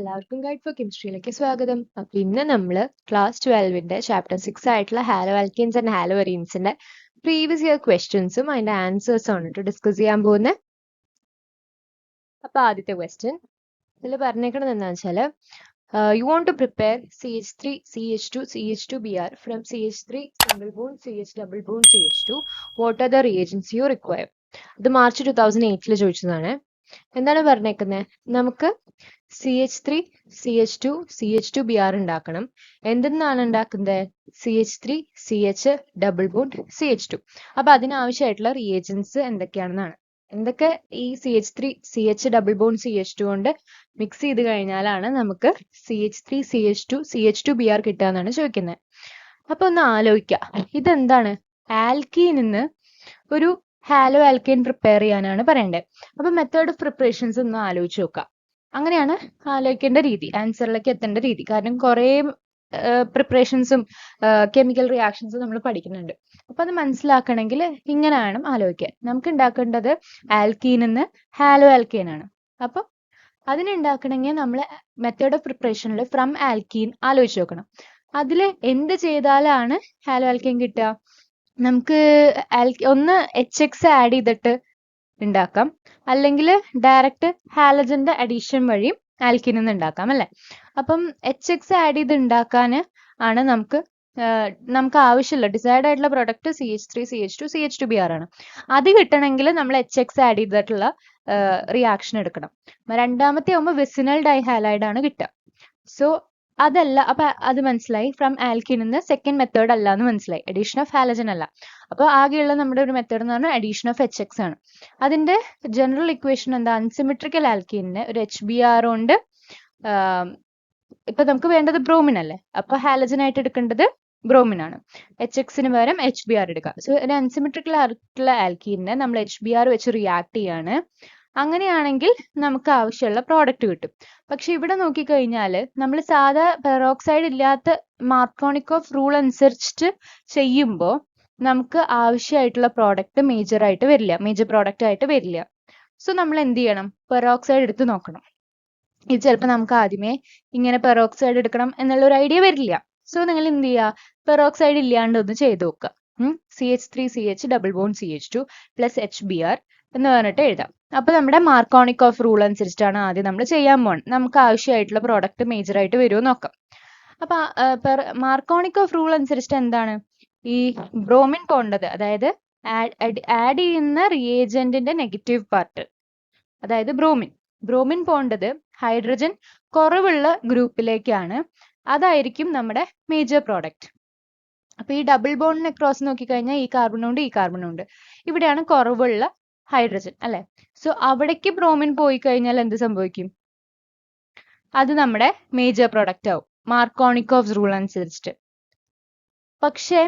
എല്ലാവർക്കും guide four കെമിസ്ട്രിയിലേക്ക് സ്വാഗതം. അപ്പൊ ഇന്ന് നമ്മൾ ക്ലാസ് 12ന്റെ ചാപ്റ്റർ 6 ആയിട്ടുള്ള ഹാലോ ആൽക്കീൻസ് ആൻഡ് ഹാലോ അരീൻസിന്റെ പ്രീവിയസ് ഇയർ ക്വസ്റ്റ്യൻസും അതിന്റെ ആൻസേഴ്സും ആണ് ഡിസ്കസ് ചെയ്യാൻ പോകുന്നത്. അപ്പൊ ആദ്യത്തെ ക്വസ്റ്റ്യൻ ഇതിൽ പറഞ്ഞേക്കണത് എന്താണെന്ന് വെച്ചാൽ you want to prepare CH3 CH2 CH2Br from CH3 single bond CH double bond CH2. What are the reagents you require? ഇത് മാർച്ച് 2008 ചോദിച്ചതാണ്. എന്താണ് പറഞ്ഞേക്കുന്നത്? നമുക്ക് CH3 CH2 CH2Br ഉണ്ടാക്കണം. എന്തെന്നാണ് ഉണ്ടാക്കുന്നത്? CH3 CH double bond CH2. അപ്പൊ അതിനാവശ്യമായിട്ടുള്ള റിയേജൻസ് എന്തൊക്കെയാണെന്നാണ്. എന്തൊക്കെ ഈ CH3 CH double bond CH2 കൊണ്ട് മിക്സ് ചെയ്ത് കഴിഞ്ഞാലാണ് നമുക്ക് CH3 CH2 CH2Br കിട്ടുക എന്നാണ് ചോദിക്കുന്നത്. അപ്പൊ ഒന്ന് ആലോചിക്കുക, ഇതെന്താണ്? ആൽക്കീനിന്ന് ഒരു ഹാലോ ആൽക്കൈൻ പ്രിപ്പയർ ചെയ്യാനാണ് പറയേണ്ടത്. അപ്പൊ മെത്തേഡ് ഓഫ് പ്രിപ്പറേഷൻസ് ഒന്ന് ആലോചിച്ച് നോക്കാം. അങ്ങനെയാണ് ആലോചിക്കേണ്ട രീതി, ആൻസറിലേക്ക് എത്തേണ്ട രീതി. കാരണം കുറെ പ്രിപ്പറേഷൻസും കെമിക്കൽ റിയാക്ഷൻസും നമ്മൾ പഠിക്കുന്നുണ്ട്. അപ്പൊ അത് മനസ്സിലാക്കണമെങ്കിൽ ഇങ്ങനെ വേണം ആലോചിക്കാൻ. നമുക്ക് ഉണ്ടാക്കേണ്ടത് ആൽക്കീനിന്ന് ഹാലോ ആൽക്കൈൻ ആണ്. അപ്പൊ അതിനുണ്ടാക്കണമെങ്കിൽ നമ്മൾ മെത്തേഡ് ഓഫ് പ്രിപ്പറേഷനിൽ ഫ്രം ആൽക്കീൻ ആലോചിച്ച് നോക്കണം. അതിൽ എന്ത് ചെയ്താലാണ് ഹാലോ ആൽക്കൈൻ കിട്ടുക? നമുക്ക് ഒന്ന് HX ആഡ് ചെയ്തിട്ട് ഉണ്ടാക്കാം, അല്ലെങ്കിൽ ഡയറക്റ്റ് ഹാലജന്റെ അഡീഷൻ വഴിയും ആൽക്കീനിൽ നിന്ന് ഉണ്ടാക്കാം അല്ലെ. അപ്പം HX ആഡ് ചെയ്ത് ഉണ്ടാക്കാൻ ആണ് നമുക്ക് ആവശ്യമുള്ള ഡിസൈഡ് ആയിട്ടുള്ള പ്രൊഡക്റ്റ് CH3 CH2 CH2Br ആണ്. അത് കിട്ടണമെങ്കിൽ നമ്മൾ HX ആഡ് ചെയ്തിട്ടുള്ള റിയാക്ഷൻ എടുക്കണം. രണ്ടാമത്തെ ആകുമ്പോൾ വിസിനൽ ഡൈഹാലൈഡ് ആണ് കിട്ടുക. സോ അതല്ല, അപ്പൊ അത് മനസ്സിലായി. ഫ്രം ആൽക്കീനിന്ന് സെക്കൻഡ് മെത്തേഡ് അല്ല എന്ന് മനസ്സിലായി, അഡീഷൻ ഓഫ് ഹാലജൻ അല്ല. അപ്പൊ ആകെയുള്ള നമ്മുടെ ഒരു മെത്തേഡ് എന്ന് പറഞ്ഞാൽ അഡീഷൻ ഓഫ് HX ആണ്. അതിന്റെ ജനറൽ ഇക്വേഷൻ എന്താ? അൺസിമെട്രിക്കൽ ആൽക്കീനിന് ഒരു HBr ഉണ്ട്. ഇപ്പൊ നമുക്ക് വേണ്ടത് ബ്രോമിൻ അല്ലേ, അപ്പൊ ഹാലജൻ ആയിട്ട് എടുക്കേണ്ടത് ബ്രോമിൻ ആണ്. HXന് പകരം HBr എടുക്കുക. സോ ഒരു അൺസിമെട്രിക്കൽ ആയിട്ടുള്ള ആൽക്കീനിനെ നമ്മൾ HBr വെച്ച് റിയാക്ട് ചെയ്യാണ്. അങ്ങനെയാണെങ്കിൽ നമുക്ക് ആവശ്യമുള്ള പ്രോഡക്റ്റ് കിട്ടും. പക്ഷെ ഇവിടെ നോക്കിക്കഴിഞ്ഞാൽ നമ്മൾ സാധാ പെറോക്സൈഡ് ഇല്ലാത്ത മാർക്കോണിക്കോഫ് റൂൾ അനുസരിച്ചിട്ട് ചെയ്യുമ്പോൾ നമുക്ക് ആവശ്യമായിട്ടുള്ള പ്രോഡക്റ്റ് മേജർ പ്രോഡക്റ്റ് ആയിട്ട് വരില്ല. സോ നമ്മൾ എന്ത് ചെയ്യണം? പെറോക്സൈഡ് എടുത്ത് നോക്കണം. ഇത് ചിലപ്പോൾ നമുക്ക് ആദ്യമേ ഇങ്ങനെ പെറോക്സൈഡ് എടുക്കണം എന്നുള്ള ഒരു ഐഡിയ വരില്ല. സോ നിങ്ങൾ എന്ത് ചെയ്യുക? പെറോക്സൈഡ് ഇല്ലാണ്ട് ഒന്ന് ചെയ്ത് നോക്കുക. CH3 CH double bond CH2 plus HBr എന്ന് പറഞ്ഞിട്ട് എഴുതാം. അപ്പൊ നമ്മുടെ മാർക്കോണിക്കോഫ് റൂൾ അനുസരിച്ചിട്ടാണ് ആദ്യം നമ്മൾ ചെയ്യാൻ പോകുന്നത്. നമുക്ക് ആവശ്യമായിട്ടുള്ള പ്രോഡക്റ്റ് മേജർ ആയിട്ട് വരുമോ നോക്കാം. അപ്പൊ മാർക്കോണിക്കോഫ് റൂൾ അനുസരിച്ചിട്ട് എന്താണ്? ഈ ബ്രോമിൻ പോണ്ടത്, അതായത് ആഡ് ചെയ്യുന്ന റിയേജന്റിന്റെ നെഗറ്റീവ് പാർട്ട്, അതായത് ബ്രോമിൻ പോണ്ടത് ഹൈഡ്രജൻ കുറവുള്ള ഗ്രൂപ്പിലേക്കാണ്. അതായിരിക്കും നമ്മുടെ മേജർ പ്രോഡക്റ്റ്. അപ്പൊ ഈ ഡബിൾ ബോണ്ടിനെ ക്രോസ് നോക്കിക്കഴിഞ്ഞാൽ ഈ കാർബണുണ്ട് ഈ കാർബണുണ്ട്, ഇവിടെയാണ് കുറവുള്ള ഹൈഡ്രജൻ അല്ലെ. സോ അവിടേക്ക് ബ്രോമിൻ പോയി കഴിഞ്ഞാൽ എന്ത് സംഭവിക്കും? അത് നമ്മുടെ മേജർ പ്രോഡക്റ്റ് ആവും മാർക്കോണിക്കോഫ് റൂൾ അനുസരിച്ചിട്ട്. പക്ഷെ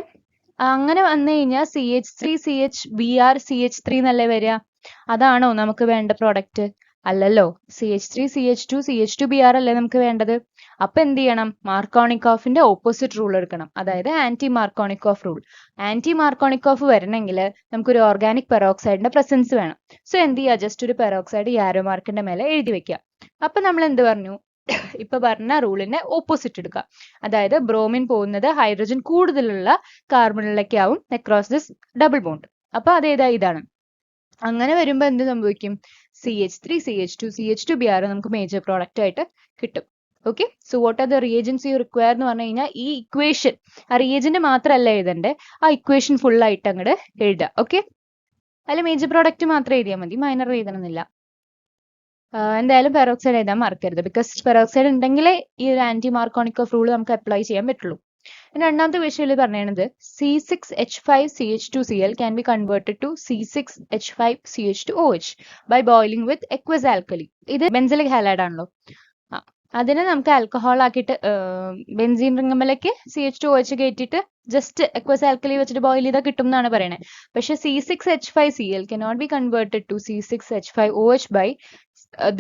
അങ്ങനെ വന്നു കഴിഞ്ഞാൽ CH3 CH Br CH3 എന്നല്ലേ വരിക? അതാണോ നമുക്ക് വേണ്ട പ്രോഡക്റ്റ്? അല്ലല്ലോ. CH3 CH2 CH2Br അല്ലേ നമുക്ക് വേണ്ടത്. അപ്പൊ എന്ത് ചെയ്യണം? മാർക്കോണിക്കോഫിന്റെ ഓപ്പോസിറ്റ് റൂൾ എടുക്കണം, അതായത് anti Markovnikov rule. Anti Markovnikov വരണമെങ്കിൽ നമുക്കൊരു ഓർഗാനിക് പെറോക്സൈഡിന്റെ പ്രസൻസ് വേണം. സോ എന്ത് ചെയ്യുക? ജസ്റ്റ് ഒരു പെറോക്സൈഡ് ആരോ മാർക്കിന്റെ മേലെ എഴുതി വെക്കുക. അപ്പൊ നമ്മൾ എന്ത് പറഞ്ഞു? ഇപ്പൊ പറഞ്ഞ റൂളിന്റെ ഓപ്പോസിറ്റ് എടുക്കുക, അതായത് ബ്രോമിൻ പോകുന്നത് ഹൈഡ്രജൻ കൂടുതലുള്ള കാർബണിലേക്കാവും അക്രോസ് ദിസ് ഡബിൾ ബോണ്ട്. അപ്പൊ അതേതാ? ഇതാണ്. അങ്ങനെ വരുമ്പോ എന്ത് സംഭവിക്കും? CH3 CH2 CH2Br നമുക്ക് മേജർ പ്രോഡക്റ്റ് ആയിട്ട് കിട്ടും. Okay, so what are the reagents you require എന്ന് പറഞ്ഞു കഴിഞ്ഞാൽ ഈ ഇക്വേഷൻ, ആ റിയേജന്റ് മാത്രമല്ല എഴുതണ്ടേ, ആ ഇക്വേഷൻ ഫുൾ ആയിട്ട് അങ്ങോട്ട് എഴുതുക. ഓക്കെ, അതിൽ മേജർ പ്രോഡക്റ്റ് മാത്രം എഴുതിയാൽ മതി, മൈനർ എഴുതണമെന്നില്ല. എന്തായാലും പെറോക്സൈഡ് എഴുതാൻ മറക്കരുത്, ബിക്കോസ് പെറോക്സൈഡ് ഉണ്ടെങ്കിലേ ഈ ഒരു ആന്റി മാർക്കോണിക്കോഫ് റൂൾ നമുക്ക് അപ്ലൈ ചെയ്യാൻ പറ്റുള്ളൂ. രണ്ടാമത്തെ വിഷയത്തിൽ പറയുന്നത് C6H5CH2Cl can be converted to C6H5CH2OH by boiling with aqueous alkali. ഇത് ബെൻസിലിക് ഹാലൈഡ് ആണല്ലോ. അതിനെ നമുക്ക് ആൽക്കഹോൾ ആക്കിയിട്ട് ബെൻസീൻ റിങ്ങമ്മലേക്ക് CH2OH കയറ്റിയിട്ട് ജസ്റ്റ് aqueous alkali വെച്ചിട്ട് ബോയിൽ ചെയ്താൽ കിട്ടും എന്നാണ് പറയുന്നത്. പക്ഷെ C6H5Cl cannot be converted to C6H5OH by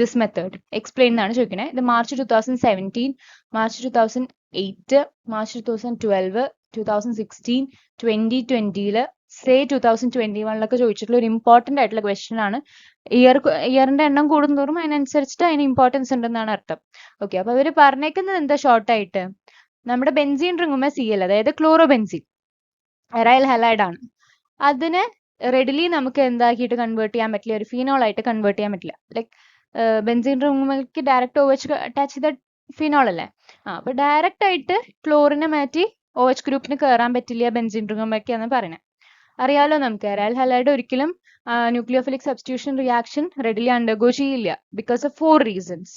this method. Explain എന്നാണ് ചോദിക്കുന്നത്. ഇത് മാർച്ച് 2017, മാർച്ച് 2008, മാർച്ച് 2012, 2016, 2020 സേ 2021 ചോദിച്ചിട്ടുള്ള ഒരു ഇമ്പോർട്ടന്റ് ആയിട്ടുള്ള ക്വസ്റ്റ്യൻ ആണ്. ഇയറിന്റെ എണ്ണം കൂടുന്തോറും അതിനനുസരിച്ചിട്ട് അതിന് ഇമ്പോർട്ടൻസ് ഉണ്ടെന്നാണ് അർത്ഥം. ഓക്കെ, അപ്പൊ അവര് പറഞ്ഞേക്കുന്നത് എന്താ ഷോർട്ട് ആയിട്ട്, നമ്മുടെ ബെൻസീൻ റിങ്ങുമേ Cl, അതായത് ക്ലോറോബെൻസീൻ എറൈൽ ഹലൈഡ് ആണ്. അതിനെ റെഡിലി നമുക്ക് എന്താക്കിയിട്ട് കൺവേർട്ട് ചെയ്യാൻ പറ്റില്ല, ഒരു ഫീനോൾ ആയിട്ട് കൺവേർട്ട് ചെയ്യാൻ പറ്റില്ല. ലൈക്ക് ബെൻസീൻ റിങ്ങുമേക്ക് ഡയറക്റ്റ് OH അറ്റാച്ച് ചെയ്ത ഫിനോൾ അല്ലേ. അപ്പൊ ഡയറക്റ്റ് ആയിട്ട് ക്ലോറിനെ മാറ്റി OH ഗ്രൂപ്പിന് കയറാൻ പറ്റില്ല ബെൻസീൻ റിങ്ങുമേക്ക് എന്ന് പറയുന്നത് അറിയാലോ നമുക്ക്. എറൈൽ ഹലൈഡ് ഒരിക്കലും nucleophilic substitution reaction readily undergo ചെയ്യില്ല ബിക്കോസ് ഓഫ് 4 റീസൺസ്.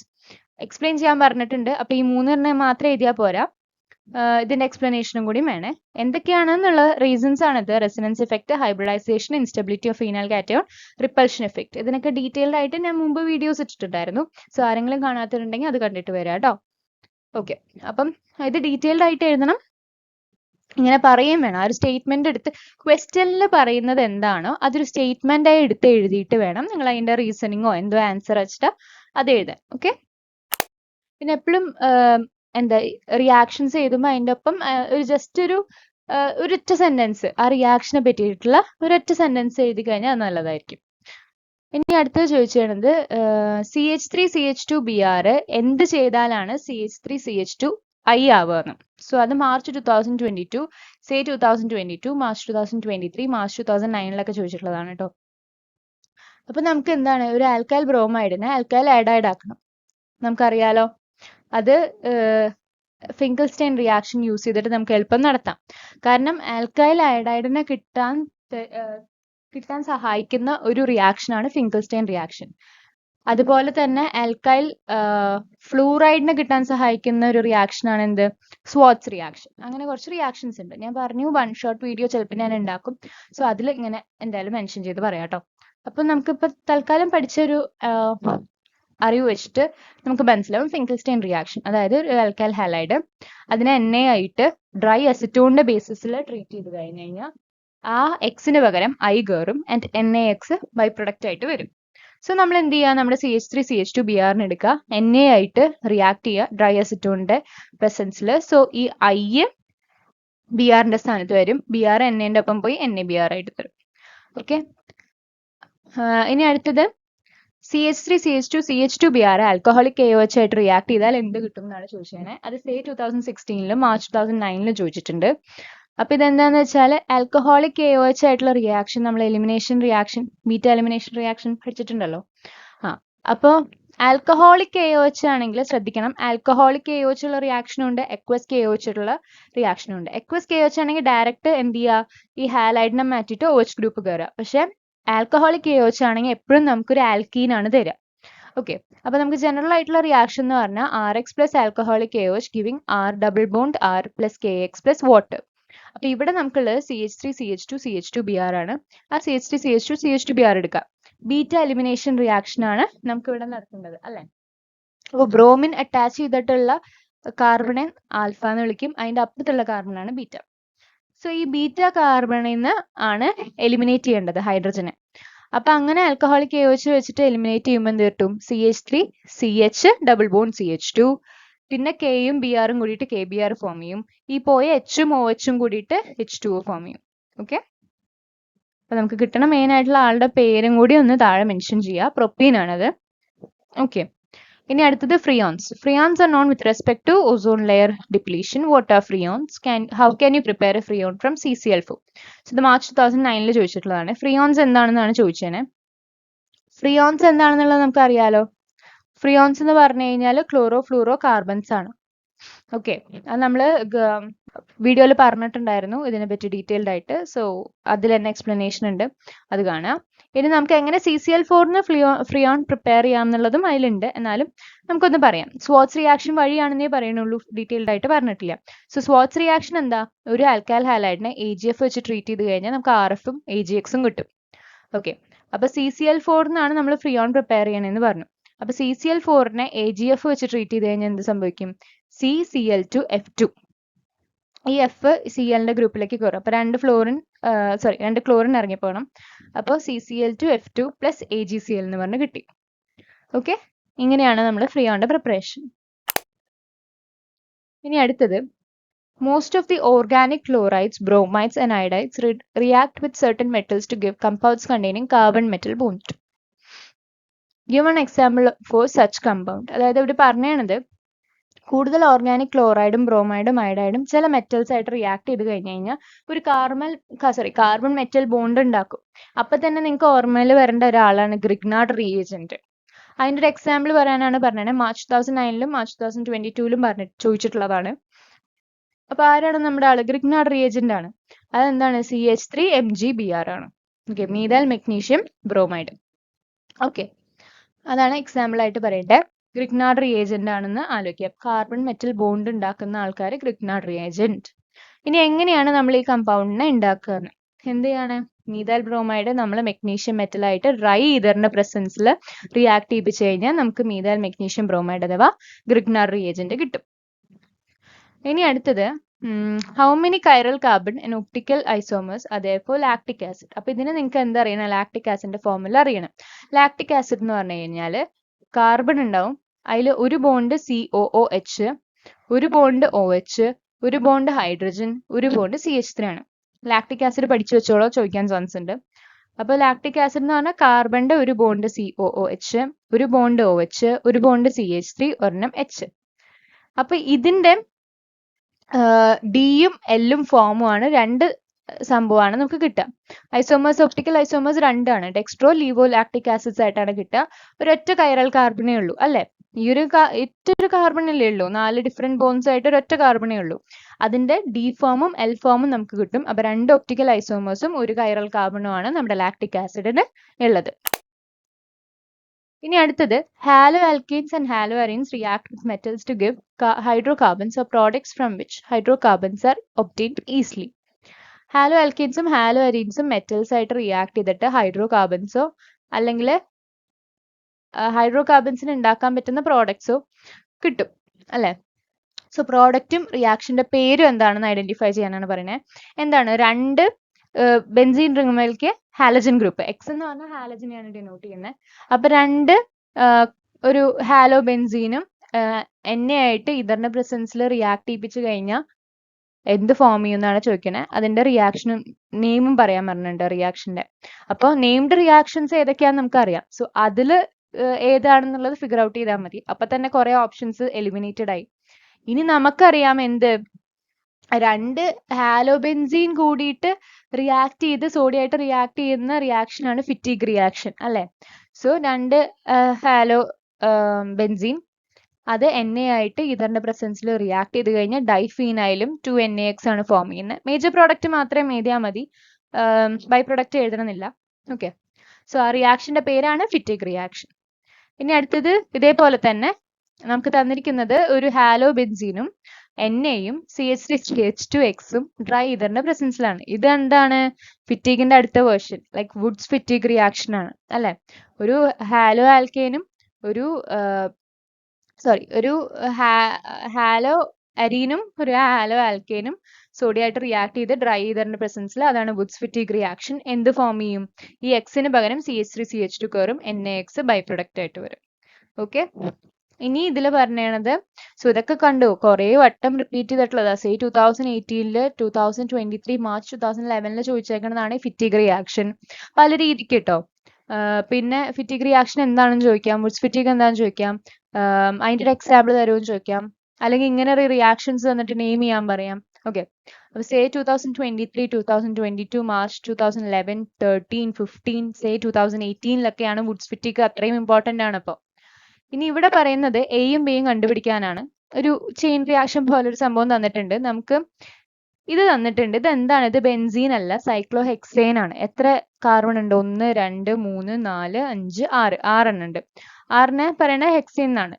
എക്സ്പ്ലെയിൻ ചെയ്യാൻ പറഞ്ഞിട്ടുണ്ട്. അപ്പൊ ഈ 3 മാത്രം എഴുതിയാൽ പോരാ, ഇതിന്റെ എക്സ്പ്ലനേഷനും കൂടി വേണേ. എന്തൊക്കെയാണെന്നുള്ള റീസൺസ് ആണിത്: resonance effect, hybridisation, instability of phenyl cation, repulsion effect. ഇതിനൊക്കെ ഡീറ്റെയിൽഡ് ആയിട്ട് ഞാൻ മുമ്പ് വീഡിയോസ് ഇട്ടിട്ടുണ്ടായിരുന്നു. സോ ആരെങ്കിലും കാണാത്തിട്ടുണ്ടെങ്കിൽ അത് കണ്ടിട്ട് വരാം കേട്ടോ. ഓക്കെ, അപ്പം ഇത് ഡീറ്റെയിൽഡ് ആയിട്ട് എഴുതണം. ഇങ്ങനെ പറയുകയും വേണം. ആ ഒരു സ്റ്റേറ്റ്മെന്റ് എടുത്ത് ക്വസ്റ്റ്യനിൽ പറയുന്നത് എന്താണോ അതൊരു സ്റ്റേറ്റ്മെന്റ് ആയി എടുത്ത് എഴുതിയിട്ട് വേണം നിങ്ങൾ അതിന്റെ റീസണിങ്ങോ എന്തോ ആൻസർ വെച്ചിട്ട് അത് എഴുതാൻ. ഓക്കെ, പിന്നെ എപ്പോഴും എന്താ റിയാക്ഷൻസ് എഴുതുമ്പോൾ അതിൻ്റെ ഒപ്പം ഒരു ജസ്റ്റ് ഒരു ഒരൊറ്റ സെന്റൻസ് ആ റിയാക്ഷനെ പറ്റിയിട്ടുള്ള ഒരൊറ്റ സെന്റൻസ് എഴുതി കഴിഞ്ഞാൽ അത് നല്ലതായിരിക്കും. ഇനി അടുത്തത് ചോദിച്ചത് CH3CH2Br എന്ത് ചെയ്താലാണ് CH3CH2I ആവുക. സോ അത് മാർച്ച് 2022, സേ 2022, മാർച്ച് 2023, മാർച്ച് 2009 ചോദിച്ചിട്ടുള്ളതാണ് കേട്ടോ. അപ്പൊ നമുക്ക് എന്താണ്, ഒരു ആൽക്കൈൽ ബ്രോമൈഡിനെ ആൽക്കൈൽ അയഡൈഡ് ആക്കണം. നമുക്കറിയാലോ, അത് ഫിങ്കൽസ്റ്റൈൻ റിയാക്ഷൻ യൂസ് ചെയ്തിട്ട് നമുക്ക് എളുപ്പം നടത്താം. കാരണം ആൽക്കൈൽ അയഡൈഡിനെ കിട്ടാൻ സഹായിക്കുന്ന ഒരു റിയാക്ഷനാണ് ഫിങ്കൽസ്റ്റൈൻ റിയാക്ഷൻ. അതുപോലെ തന്നെ ആൽക്കൈൽ ഫ്ലൂറൈഡിനെ കിട്ടാൻ സഹായിക്കുന്ന ഒരു റിയാക്ഷനാണ് എന്ത്, സ്വാട്സ് റിയാക്ഷൻ. അങ്ങനെ കുറച്ച് റിയാക്ഷൻസ് ഉണ്ട്. ഞാൻ പറഞ്ഞു 1 ഷോർട്ട് വീഡിയോ ചിലപ്പോൾ ഞാൻ ഉണ്ടാക്കും. സോ അതിൽ ഇങ്ങനെ എന്തായാലും മെൻഷൻ ചെയ്ത് പറയാം കേട്ടോ. അപ്പൊ നമുക്കിപ്പോൾ തൽക്കാലം പഠിച്ചൊരു അറിവ് വെച്ചിട്ട് നമുക്ക് മനസ്സിലാവും ഫിങ്കൽസ്റ്റൈൻ റിയാക്ഷൻ, അതായത് ആൽക്കൈൽ ഹാലൈഡ് അതിനെ Na ആയിട്ട് ഡ്രൈ അസിറ്റോണിന്റെ ബേസിസിൽ ട്രീറ്റ് ചെയ്ത് കഴിഞ്ഞ് കഴിഞ്ഞാൽ ആ എക്സിന് പകരം I കയറും ആൻഡ് NaX ബൈ പ്രൊഡക്റ്റ് ആയിട്ട് വരും. സോ നമ്മൾ എന്ത് ചെയ്യുക, നമ്മുടെ CH3CH2Br എടുക്കുക, Na ആയിട്ട് റിയാക്ട് ചെയ്യുക ഡ്രൈ അസിറ്റോണിന്റെ പ്രസൻസിൽ. സോ ഈ I Br സ്ഥാനത്ത് വരും, Br Na ഒപ്പം പോയി NaBr ആയിട്ട് തരും. ഓക്കെ, ഇനി അടുത്തത് CH3CH2CH2Br ആൽക്കഹോളിക് KOH ആയിട്ട് റിയാക്ട് ചെയ്താൽ എന്ത് കിട്ടും എന്നാണ് ചോദിച്ചത്. അത് സേ 2016 മാർച്ച് 2009 ചോദിച്ചിട്ടുണ്ട്. അപ്പൊ ഇതെന്താന്ന് വെച്ചാൽ ആൽക്കഹോളിക് KOH ആയിട്ടുള്ള റിയാക്ഷൻ നമ്മൾ elimination reaction, beta elimination reaction പഠിച്ചിട്ടുണ്ടല്ലോ. അപ്പോൾ ആൽക്കഹോളിക് KOH ആണെങ്കിൽ ശ്രദ്ധിക്കണം, ആൽക്കഹോളിക് KOH ഉള്ള റിയാക്ഷനും ഉണ്ട്, എക്വസ് KOH ഉള്ള റിയാക്ഷനും ഉണ്ട്. എക്വസ് KOH ആണെങ്കിൽ ഡയറക്റ്റ് എന്ത് ചെയ്യുക, ഈ ഹാലൈഡിനെ മാറ്റിയിട്ട് OH ഗ്രൂപ്പ് കയറുക. പക്ഷെ ആൽക്കഹോളിക് KOH ആണെങ്കിൽ എപ്പോഴും നമുക്കൊരു ആൽക്കീൻ ആണ് തരിക. ഓക്കെ, അപ്പൊ നമുക്ക് ജനറൽ ആയിട്ടുള്ള റിയാക്ഷൻ എന്ന് പറഞ്ഞാൽ RX plus alcoholic KOH giving R double bond R plus KX plus water. അപ്പൊ ഇവിടെ നമുക്കുള്ളത് CH3CH2CH2Br ആണ്. ആ CH3CH2CH2Br എടുക്കാം. ബീറ്റ എലിമിനേഷൻ റിയാക്ഷൻ ആണ് നമുക്ക് ഇവിടെ നടത്തേണ്ടത് അല്ലെ. അപ്പോൾ ബ്രോമിൻ അറ്റാച്ച് ചെയ്തിട്ടുള്ള കാർബണെ ആൽഫ എന്ന് വിളിക്കും, അതിന്റെ അപ്പുറത്തുള്ള കാർബണാണ് ബീറ്റ. സോ ഈ ബീറ്റ കാർബണിൽ നിന്ന് ആണ് എലിമിനേറ്റ് ചെയ്യേണ്ടത് ഹൈഡ്രജനെ. അപ്പൊ അങ്ങനെ ആൽക്കഹോളിക് KOH വെച്ചിട്ട് എലിമിനേറ്റ് ചെയ്യുമ്പോൾ എന്ത് കിട്ടും, CH3CH ഡബിൾ ബോണ്ട് CH2, പിന്നെ Kയും Brയും കൂടിയിട്ട് KBr ഫോം ചെയ്യും. ഈ പോയ Hഉം OHഉം കൂടിയിട്ട് H2O ഫോം ചെയ്യും. ഓക്കെ, അപ്പൊ നമുക്ക് കിട്ടണ മെയിൻ ആയിട്ടുള്ള ആളുടെ പേരും കൂടി ഒന്ന് താഴെ മെൻഷൻ ചെയ്യുക. പ്രൊപ്പീൻ ആണത്. ഓക്കെ, ഇനി അടുത്തത് freons. Freons are known with respect to ozone layer depletion. What are freons? How can you prepare a freon from CCl4? ഇത് മാർച്ച് 2009 ചോദിച്ചിട്ടുള്ളതാണ്. ഫ്രിയോൺസ് എന്താണെന്നാണ് ചോദിച്ചത്. ഫ്രിയോൺസ് എന്താണെന്നുള്ളത് നമുക്ക് അറിയാലോ. ഫ്രിയോൺസ് എന്ന് പറഞ്ഞു കഴിഞ്ഞാൽ ക്ലോറോ ഫ്ലൂറോ കാർബൺസ് ആണ്. ഓക്കെ, അത് നമ്മൾ വീഡിയോയിൽ പറഞ്ഞിട്ടുണ്ടായിരുന്നു ഇതിനെ പറ്റി ഡീറ്റെയിൽഡ് ആയിട്ട്. സോ അതിൽ തന്നെ എക്സ്പ്ലനേഷൻ ഉണ്ട്, അത് കാണാം. ഇനി നമുക്ക് എങ്ങനെ CCl4ന് ഫ്രിയോൺ പ്രിപ്പയർ ചെയ്യാം എന്നുള്ളതും അതിലുണ്ട്. എന്നാലും നമുക്കൊന്ന് പറയാം. സ്വാട്സ് റിയാക്ഷൻ വഴിയാണെന്നേ പറയുന്നുള്ളൂ, ഡീറ്റെയിൽഡ് ആയിട്ട് പറഞ്ഞിട്ടില്ല. സോ സ്വാട്സ് റിയാക്ഷൻ എന്താ, ഒരു ആൽക്കൈൽ ഹാലൈഡിനെ AgF വെച്ച് ട്രീറ്റ് ചെയ്ത് കഴിഞ്ഞാൽ നമുക്ക് RFഉം AgXഉം കിട്ടും. ഓക്കെ, അപ്പൊ CCl4നാണ് നമ്മൾ ഫ്രിയോൺ പ്രിപ്പയർ ചെയ്യണമെന്ന് പറഞ്ഞു. അപ്പൊ CCl4നെ AgF വെച്ച് ട്രീറ്റ് ചെയ്ത് കഴിഞ്ഞാൽ എന്ത് സംഭവിക്കും, CCl2F2. ഈ F Clന്റെ ഗ്രൂപ്പിലേക്ക് കയറും. അപ്പൊ രണ്ട് ക്ലോറിൻ ഇറങ്ങിപ്പോകണം. അപ്പോൾ CCl2F2 പ്ലസ് AgCl എന്ന് പറഞ്ഞ് കിട്ടി. ഓക്കെ, ഇങ്ങനെയാണ് നമ്മൾ ഫ്രിയോണിന്റെ പ്രിപ്പറേഷൻ. ഇനി അടുത്തത് Most of the organic chlorides, bromides and iodides react with certain metals to give compounds containing carbon metal bond. Give an example for such compound. അതായത് ഇവിടെ പറഞ്ഞത് കൂടുതൽ ഓർഗാനിക് ക്ലോറൈഡും ബ്രോമൈഡും അയഡൈഡും ചില മെറ്റൽസ് ആയിട്ട് റിയാക്ട് ചെയ്ത് കഴിഞ്ഞ് കഴിഞ്ഞാൽ ഒരു കാർബൺ മെറ്റൽ ബോണ്ട് ഉണ്ടാക്കും. അപ്പൊ തന്നെ നിങ്ങൾക്ക് ഓർമ്മയിൽ വരേണ്ട ഒരാളാണ് ഗ്രിഗ്നാർഡ് റിയേജന്റ്. അതിന്റെ ഒരു എക്സാമ്പിൾ പറയാനാണ് പറഞ്ഞത്. March 2009 March 2022 ചോദിച്ചിട്ടുള്ളതാണ്. അപ്പൊ ആരാണ് നമ്മുടെ ആള്? ഗ്രിഗ്നാർഡ് റിയേജന്റ് ആണ്. അതെന്താണ്? CH3MgBr ആണ്. Okay, methyl magnesium bromide. Okay, അതാണ് എക്സാമ്പിൾ ആയിട്ട് പറയേണ്ടത്. ഗ്രിഗ്നാർഡ് റിയേജന്റ് ആണെന്ന് ആലോചിക്കുക. കാർബൺ മെറ്റൽ ബോണ്ട് ഉണ്ടാക്കുന്ന ആൾക്കാർ ഗ്രിഗ്നാർഡ് റിയേജന്റ്. ഇനി എങ്ങനെയാണ് നമ്മൾ ഈ കമ്പൗണ്ടിനെ ഉണ്ടാക്കുക? എന്ത് ചെയ്യാണ്? മീഥൈൽ ബ്രോമൈഡ് നമ്മൾ മെഗ്നീഷ്യം മെറ്റൽ ആയിട്ട് ഡ്രൈ ഈതറിന്റെ പ്രസൻസിൽ റിയാക്ട് ചെയ്യിപ്പിച്ചു കഴിഞ്ഞാൽ നമുക്ക് മീഥൈൽ മെഗ്നീഷ്യം ബ്രോമൈഡ് അഥവാ ഗ്രിഗ്നാർഡ് റിയേജന്റ് കിട്ടും. ഇനി അടുത്തത് how many chiral carbon in optical isomers അതേപോലെ ലാക്ടിക് ആസിഡ്. അപ്പൊ ഇതിന് നിങ്ങൾക്ക് എന്താ അറിയണം? ലാക്ടിക് ആസിഡിന്റെ ഫോർമുല അറിയണം. ലാക്ടിക് ആസിഡ് എന്ന് പറഞ്ഞു കഴിഞ്ഞാൽ കാർബൺ ഉണ്ടാവും, അതിൽ ഒരു ബോണ്ട് COOH, ഒരു ബോണ്ട് OH, ഒരു ബോണ്ട് ഹൈഡ്രജൻ, ഒരു ബോണ്ട് CH3 ആണ്. ലാക്ടിക് ആസിഡ് പഠിച്ചു വെച്ചോളോ, ചോദിക്കാൻ ചാൻസ് ഉണ്ട്. അപ്പൊ ലാക്ടിക് ആസിഡ് എന്ന് പറഞ്ഞാൽ കാർബണിന്റെ ഒരു ബോണ്ട് COOH, ഒരു ബോണ്ട് OH, ഒരു ബോണ്ട് CH3, ഒരെണ്ണം H. അപ്പൊ ഇതിന്റെ ഡിയും എല്ലും ഫോമും ആണ് രണ്ട് സംഭവമാണ് നമുക്ക് കിട്ടുക. ഐസോമേഴ്സ്, ഒപ്റ്റിക്കൽ ഐസോമേഴ്സ് രണ്ടാണ്. ഡെക്സ്ട്രോ ലീവോ ലാക്ടിക് ആസിഡ്സ് ആയിട്ടാണ് കിട്ടുക. ഒരൊറ്റ കൈറൽ കാർബണേ ഉള്ളൂ അല്ലെ? ഈ ഒരു ഒറ്റൊരു കാർബണല്ലേ ഉള്ളൂ, 4 ഡിഫറെന്റ് ബോൺസ് ആയിട്ട് ഒരൊറ്റ കാർബണേ ഉള്ളൂ. അതിന്റെ ഡി ഫോമും എൽ ഫോമും നമുക്ക് കിട്ടും. അപ്പൊ രണ്ട് ഒപ്റ്റിക്കൽ ഐസോമേഴ്സും ഒരു കൈറൽ കാർബണും ആണ് നമ്മുടെ ലാക്ടിക് ആസിഡിന് ഉള്ളത്. ഇനി അടുത്തത് halo alkanes and halo arenes react with metals to give hydrocarbons or products from which hydrocarbons are obtained easily. Halo ആൽക്കീൻസും ഹാലോ അരീൻസും മെറ്റൽസ് ആയിട്ട് റിയാക്ട് ചെയ്തിട്ട് ഹൈഡ്രോകാർബൺസോ അല്ലെങ്കിൽ ഹൈഡ്രോകാർബൺസിന് ഉണ്ടാക്കാൻ പറ്റുന്ന പ്രോഡക്ട്സോ കിട്ടും അല്ലെ? സോ പ്രോഡക്റ്റും റിയാക്ഷന്റെ പേരും എന്താണെന്ന് ഐഡന്റിഫൈ ചെയ്യാനാണ് പറയുന്നത്. എന്താണ്? രണ്ട് ബെൻസീൻ റിങ്ങുമേൽക്ക് ഹാലജൻ ഗ്രൂപ്പ്, എക്സ് എന്ന് പറഞ്ഞാൽ ഹാലജനെയാണ് ഡിനോട്ട് ചെയ്യുന്നത്. അപ്പൊ രണ്ട് ഒരു ഹാലോ ബെൻസീനും എണ്ണ ആയിട്ട് ഇതറിന്റെ പ്രസൻസിൽ റിയാക്ട് ചെയ്യിപ്പിച്ചു കഴിഞ്ഞാൽ എന്ത് ഫോം ചെയ്യുന്നതാണ് ചോദിക്കുന്നത്. അതിന്റെ റിയാക്ഷനും നെയിമും പറയാൻ പറഞ്ഞിട്ടുണ്ട് റിയാക്ഷന്റെ. അപ്പോൾ നെയിംഡ് റിയാക്ഷൻസ് ഏതൊക്കെയാന്ന് നമുക്കറിയാം. സോ അതില് ഏതാണെന്നുള്ളത് ഫിഗർ ഔട്ട് ചെയ്താൽ മതി. അപ്പൊ തന്നെ കുറെ ഓപ്ഷൻസ് എലിമിനേറ്റഡ് ആയി. ഇനി നമുക്കറിയാം എന്ത്? രണ്ട് ഹാലോബെൻസീൻ കൂടിയിട്ട് റിയാക്ട് ചെയ്ത് സോഡിയായിട്ട് റിയാക്ട് ചെയ്യുന്ന റിയാക്ഷൻ ആണ് ഫിറ്റിക് റിയാക്ഷൻ അല്ലെ? സോ രണ്ട് ഹാലോ ബെൻസീൻ അത് എണ്ണയായിട്ട് ഇതറിന്റെ പ്രസൻസിൽ റിയാക്ട് ചെയ്ത് കഴിഞ്ഞാൽ ഡൈഫീനൈലും 2NaX ആണ് ഫോം ചെയ്യുന്നത്. മേജർ പ്രോഡക്റ്റ് മാത്രം എഴുതിയാൽ മതി, ബൈ പ്രൊഡക്റ്റ് എഴുതണമെന്നില്ല. ഓക്കെ, സോ ആ റിയാക്ഷന്റെ പേരാണ് ഫിറ്റിക് റിയാക്ഷൻ. ഇനി അടുത്തത് ഇതേപോലെ തന്നെ നമുക്ക് തന്നിരിക്കുന്നത് ഒരു ഹാലോ ബെൻസീനും എണ്ണയും CH3CH2Xും ഡ്രൈ ഇതറിന്റെ പ്രസൻസിലാണ്. ഇത് എന്താണ്? ഫിറ്റിക്കിന്റെ അടുത്ത version, like Woods Fittig reaction ആണ് അല്ലെ? ഒരു ഹാലോ ആൽക്കേനും ഒരു ഹാലോ അരീനും ഒരു ഹാലോ ആൽക്കേനും സോഡിയായിട്ട് റിയാക്ട് ചെയ്ത് ഡ്രൈ ഇതറിന്റെ പ്രസൻസിൽ, അതാണ് വുഡ്സ് ഫിറ്റിക് റിയാക്ഷൻ. എന്ത് ഫോം ചെയ്യും? ഈ എക്സിന് പകരം CH3CH2 കയറും, NaX ബൈ പ്രൊഡക്റ്റ് ആയിട്ട് വരും. ഓക്കെ, ഇനി ഇതിൽ പറഞ്ഞത് സോ ഇതൊക്കെ കണ്ടു, കുറെ വട്ടം റിപ്പീറ്റ് ചെയ്തിട്ടുള്ളതാ. സേ 2018 2023 മാർച്ച് 2011 ചോദിച്ചേക്കുന്നതാണ് ഫിറ്റിക് റിയാക്ഷൻ പല രീതിക്ക് കേട്ടോ. പിന്നെ ഫിറ്റിക് റിയാക്ഷൻ എന്താണെന്ന് ചോദിക്കാം, വുഡ്സ് ഫിറ്റിക് എന്താണെന്ന് ചോദിക്കാം, അതിന്റെ ഒരു എക്സാമ്പിൾ തരുമെന്ന് ചോദിക്കാം, അല്ലെങ്കിൽ ഇങ്ങനെ റിയാക്ഷൻസ് തന്നിട്ട് നെയിം ചെയ്യാൻ പറയാം. ഓക്കെ, അപ്പൊ സേ 2023 2022 മാർച്ച് 2011 13 15 സേ 2018 വുഡ്സ് ഫിറ്റിക് അത്രയും ഇമ്പോർട്ടന്റ് ആണ്. അപ്പോൾ ഇനി ഇവിടെ പറയുന്നത് എയും ബിയും കണ്ടുപിടിക്കാനാണ്. ഒരു ചെയിൻ റിയാക്ഷൻ പോലെ ഒരു സംഭവം തന്നിട്ടുണ്ട് നമുക്ക്. ഇത് തന്നിട്ടുണ്ട്, ഇത് എന്താണ്? ഇത് ബെൻസീൻ അല്ല, സൈക്ലോഹെക്സേൻ ആണ്. എത്ര കാർബൺ ഉണ്ട്? 1 2 3 4 5 6 6 ഉണ്ട്. 6നെ പറയുന്നത് ഹെക്സേൻ എന്നാണ്.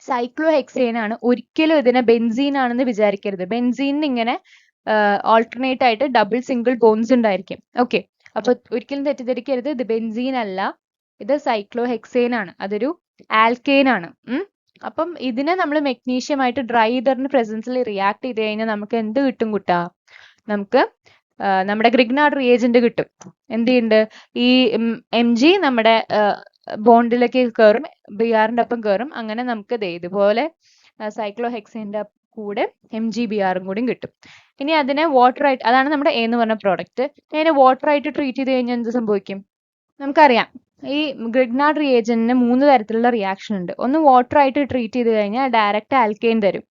സൈക്ലോഹെക്സേൻ ആണ്. ഒരിക്കലും ഇതിനെ ബെൻസീൻ ആണെന്ന് വിചാരിക്കരുത്. ബെൻസീനിന് ഇങ്ങനെ ഓൾട്ടർനേറ്റ് ആയിട്ട് ഡബിൾ സിംഗിൾ ബോൺസ് ഉണ്ടായിരിക്കും. ഓക്കെ, അപ്പൊ ഒരിക്കലും തെറ്റിദ്ധരിക്കരുത്, ഇത് ബെൻസീൻ അല്ല, ഇത് സൈക്ലോഹെക്സേൻ ആണ്. അതൊരു ആൽക്കെയിൻ ആണ്. അപ്പം ഇതിനെ നമ്മൾ മെഗ്നീഷ്യം ആയിട്ട് ഡ്രൈ ഇതറിന്റെ പ്രസൻസിൽ റിയാക്ട് ചെയ്ത് കഴിഞ്ഞാൽ നമുക്ക് എന്ത് കിട്ടും കുട്ടാ? നമുക്ക് നമ്മുടെ ഗ്രിഗ്നാർഡ് റിയേജന്റ് കിട്ടും. എന്ത് ചെയ്യുന്നുണ്ട്? ഈ Mg നമ്മുടെ ബോണ്ടിലേക്ക് കയറും, Brന്റെ ഒപ്പം കയറും. അങ്ങനെ നമുക്ക് ഇതുപോലെ സൈക്ലോഹെക്സേന്റെ കൂടെ MgBr കൂടി കിട്ടും. ഇനി അതിനെ വാട്ടർ ആയിട്ട്, അതാണ് നമ്മുടെ A എന്ന് പറഞ്ഞ പ്രോഡക്റ്റ്, അതിനെ വാട്ടർ ആയിട്ട് ട്രീറ്റ് ചെയ്ത് കഴിഞ്ഞാൽ എന്ത് സംഭവിക്കും? നമുക്കറിയാം ഈ ഗ്രിഗ്നാർഡ് റിയേജന്റിന് 3 തരത്തിലുള്ള റിയാക്ഷൻ ഉണ്ട്. ഒന്ന് വാട്ടർ ആയിട്ട് ട്രീറ്റ് ചെയ്ത് കഴിഞ്ഞാൽ ഡയറക്റ്റ് ആൽക്കെയിൻ തരും.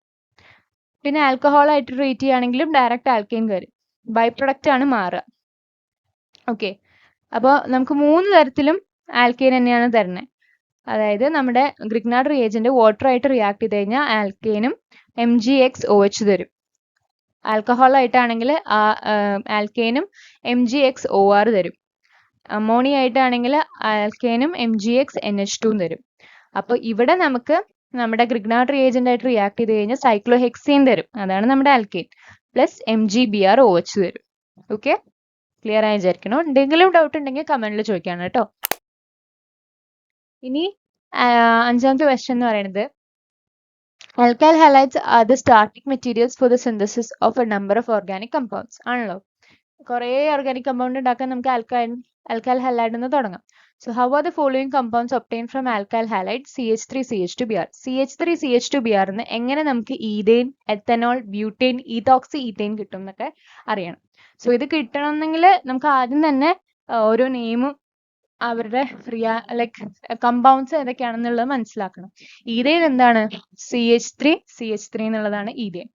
പിന്നെ ആൽക്കഹോൾ ആയിട്ട് ട്രീറ്റ് ചെയ്യുകയാണെങ്കിലും ഡയറക്റ്റ് ആൽക്കെയിൻ തരും. ബൈ പ്രൊഡക്റ്റ് ആണ് മാറുക. ഓക്കെ, അപ്പോൾ നമുക്ക് 3 തരത്തിലും ആൽക്കെയിൻ തന്നെയാണ് തരുന്നത്. അതായത് നമ്മുടെ ഗ്രിഗ്നാർഡ് റിയേജന്റ് വാട്ടർ ആയിട്ട് റിയാക്ട് ചെയ്ത് കഴിഞ്ഞാൽ ആൽക്കെയിനും MgXOH തരും. ആൽക്കഹോൾ ആയിട്ടാണെങ്കിൽ ആൽക്കെയിനും MgXOR തരും. അമോണിയ ആയിട്ടാണെങ്കിൽ ആൽക്കെയിനും MgXNH2 തരും. അപ്പോൾ ഇവിടെ നമുക്ക് നമ്മുടെ ഗ്രിഗ്നാർഡ് റിയേജന്റ് ആയിട്ട് റിയാക്ട് ചെയ്ത് കഴിഞ്ഞാൽ സൈക്ലോഹെക്സീൻ തരും, അതാണ് നമ്മുടെ ആൽക്കെയിൻ, പ്ലസ് MgBrOH തരും. ഓക്കെ, ക്ലിയർ ആയി വിചാരിക്കണം. എന്തെങ്കിലും ഡൗട്ട് ഉണ്ടെങ്കിൽ കമന്റിൽ ചോദിക്കാണ് കേട്ടോ. ഇനി 5ാമത്തെ ക്വസ്റ്റ്യൻ എന്ന് പറയുന്നത് alkyl halides are the starting materials for the synthesis of a number of organic compounds ആണല്ലോ. കുറേ ഓർഗാനിക് കമ്പൗണ്ട് ഉണ്ടാക്കാൻ നമുക്ക് alkyl halide എന്ന് തുടങ്ങാം. So how are the following compounds obtained from alkyl halide CH3CH2Br? CH3CH2Br എന്ന് എങ്ങനെ നമുക്ക് ethane, ethanol, butane, ഈതോക്സി ethane കിട്ടും എന്നൊക്കെ അറിയണം. സോ ഇത് കിട്ടണമെന്നെങ്കിൽ നമുക്ക് ആദ്യം തന്നെ ഓരോ നെയിമും അവരുടെ കമ്പൗണ്ട്സ് ഏതൊക്കെയാണെന്നുള്ളത് മനസ്സിലാക്കണം. ഈഥെയ്ൻ എന്താണ്? CH3 എന്നുള്ളതാണ് ഈഥെയ്ൻ.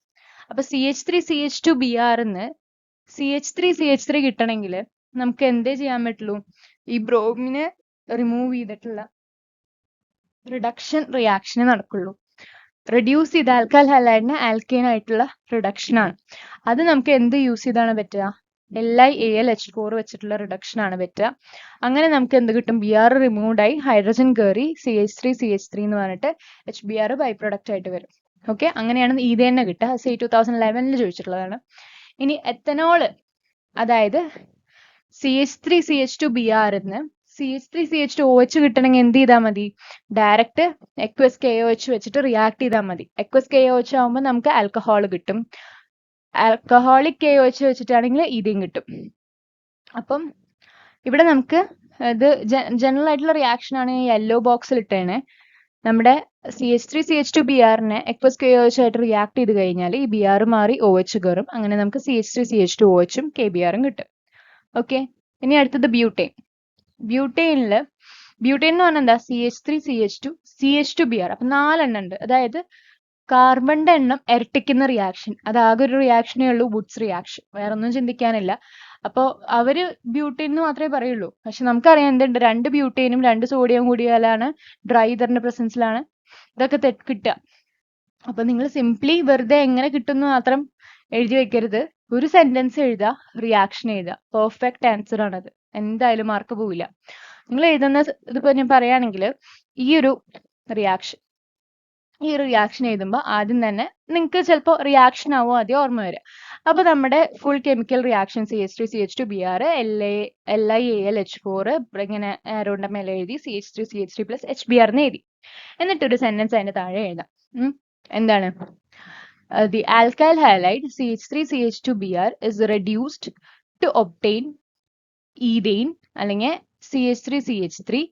അപ്പൊ CH3CH2Br എന്ന് CH3 കിട്ടണമെങ്കിൽ നമുക്ക് എന്തേ ചെയ്യാൻ പറ്റുള്ളൂ? ഈ ബ്രോമിനെ റിമൂവ് ചെയ്തിട്ടുള്ള റിഡക്ഷൻ റിയാക്ഷനെ നടക്കുള്ളൂ. റെഡ്യൂസ് ചെയ്ത ആൽക്കൈൽ ഹലൈഡിന് ആൽക്കെയിൻ ആയിട്ടുള്ള റിഡക്ഷൻ ആണ്. അത് നമുക്ക് എന്ത് യൂസ് ചെയ്താണ് പറ്റുക? LiAlH4 വെച്ചിട്ടുള്ള റിഡക്ഷൻ ആണ് പറ്റുക. അങ്ങനെ നമുക്ക് എന്ത് കിട്ടും? Br റിമൂവ്ഡ് ആയി ഹൈഡ്രജൻ കയറി CH3 എന്ന് പറഞ്ഞിട്ട് HBr ബൈ പ്രൊഡക്റ്റ് ആയിട്ട് വരും. ഓക്കെ, അങ്ങനെയാണ് ഈഥെയ്നെ കിട്ടുക. സി 2011 ചോദിച്ചിട്ടുള്ളതാണ്. ഇനി എത്തനോള്, അതായത് CH3CH2Br എന്ന് CH3CH2OH കിട്ടണമെങ്കിൽ എന്ത് ചെയ്താൽ മതി? ഡയറക്റ്റ് aqueous KOH വെച്ചിട്ട് റിയാക്ട് ചെയ്താൽ മതി. aqueous KOH ആകുമ്പോൾ നമുക്ക് ആൽക്കഹോൾ കിട്ടും. ആൽക്കഹോളിക് KOH വെച്ചിട്ടാണെങ്കിൽ ഈഥെയ്ൻ കിട്ടും. അപ്പം ഇവിടെ നമുക്ക് ഇത് ജനറൽ ആയിട്ടുള്ള റിയാക്ഷൻ ആണ് യെല്ലോ ബോക്സിൽ ഇട്ടേനെ. നമ്മുടെ CH3CH2Brനെ aqueous KOH ആയിട്ട് റിയാക്ട് ചെയ്ത് കഴിഞ്ഞാൽ ഈ Br മാറി OH കയറും. അങ്ങനെ നമുക്ക് CH3CH2OHും KBrഉം കിട്ടും. ഓക്കെ, ഇനി അടുത്തത് ബ്യൂട്ടേൻ. ബ്യൂട്ടേൻ എന്ന് പറഞ്ഞാൽ എന്താ? CH3CH2CH2Br. അപ്പൊ 4 എണ്ണം ഉണ്ട്. അതായത് കാർബണിന്റെ എണ്ണം ഇരട്ടിക്കുന്ന റിയാക്ഷൻ. അതാകെ ഒരു റിയാക്ഷനേ ഉള്ളൂ, വുഡ്സ് റിയാക്ഷൻ. വേറെ ഒന്നും ചിന്തിക്കാനില്ല. അപ്പോൾ അവര് ബ്യൂട്ടേൻ എന്ന് മാത്രമേ പറയുള്ളൂ. പക്ഷെ നമുക്കറിയാം എന്തുണ്ട്? 2 ബ്യൂട്ടേനും 2 സോഡിയവും കൂടിയാലാണ് ഡ്രൈ ഈഥറിന്റെ പ്രസൻസിലാണ് ഇതൊക്കെ കിട്ടുക. അപ്പൊ നിങ്ങൾ സിംപ്ലി വെറുതെ എങ്ങനെ കിട്ടുന്നു മാത്രം എഴുതി വെക്കരുത്. ഒരു സെന്റൻസ് എഴുതുക, റിയാക്ഷൻ എഴുതുക. പെർഫെക്റ്റ് ആൻസർ ആണത്. എന്തായാലും മാർക്ക് പോവില്ല. നിങ്ങൾ എഴുതുന്ന ഇതിപ്പോ ഞാൻ പറയുകയാണെങ്കിൽ ഈ ഒരു റിയാക്ഷൻ എഴുതുമ്പോൾ ആദ്യം തന്നെ നിങ്ങൾക്ക് ചിലപ്പോൾ റിയാക്ഷൻ ആവും ആദ്യം ഓർമ്മ വരിക. അപ്പൊ നമ്മുടെ full chemical reaction CH3CH2Br LiAlH4 ഇങ്ങനെ ആരോണ്ട മേലെ എഴുതി CH3CH3 പ്ലസ് HBr എന്ന് എഴുതി. എന്നിട്ടൊരു സെന്റൻസ് അതിന്റെ താഴെ എഴുതാം. എന്താണ്? The alkyl halide CH3CH2Br is reduced to obtain ethane അല്ലെങ്കിൽ CH3CH3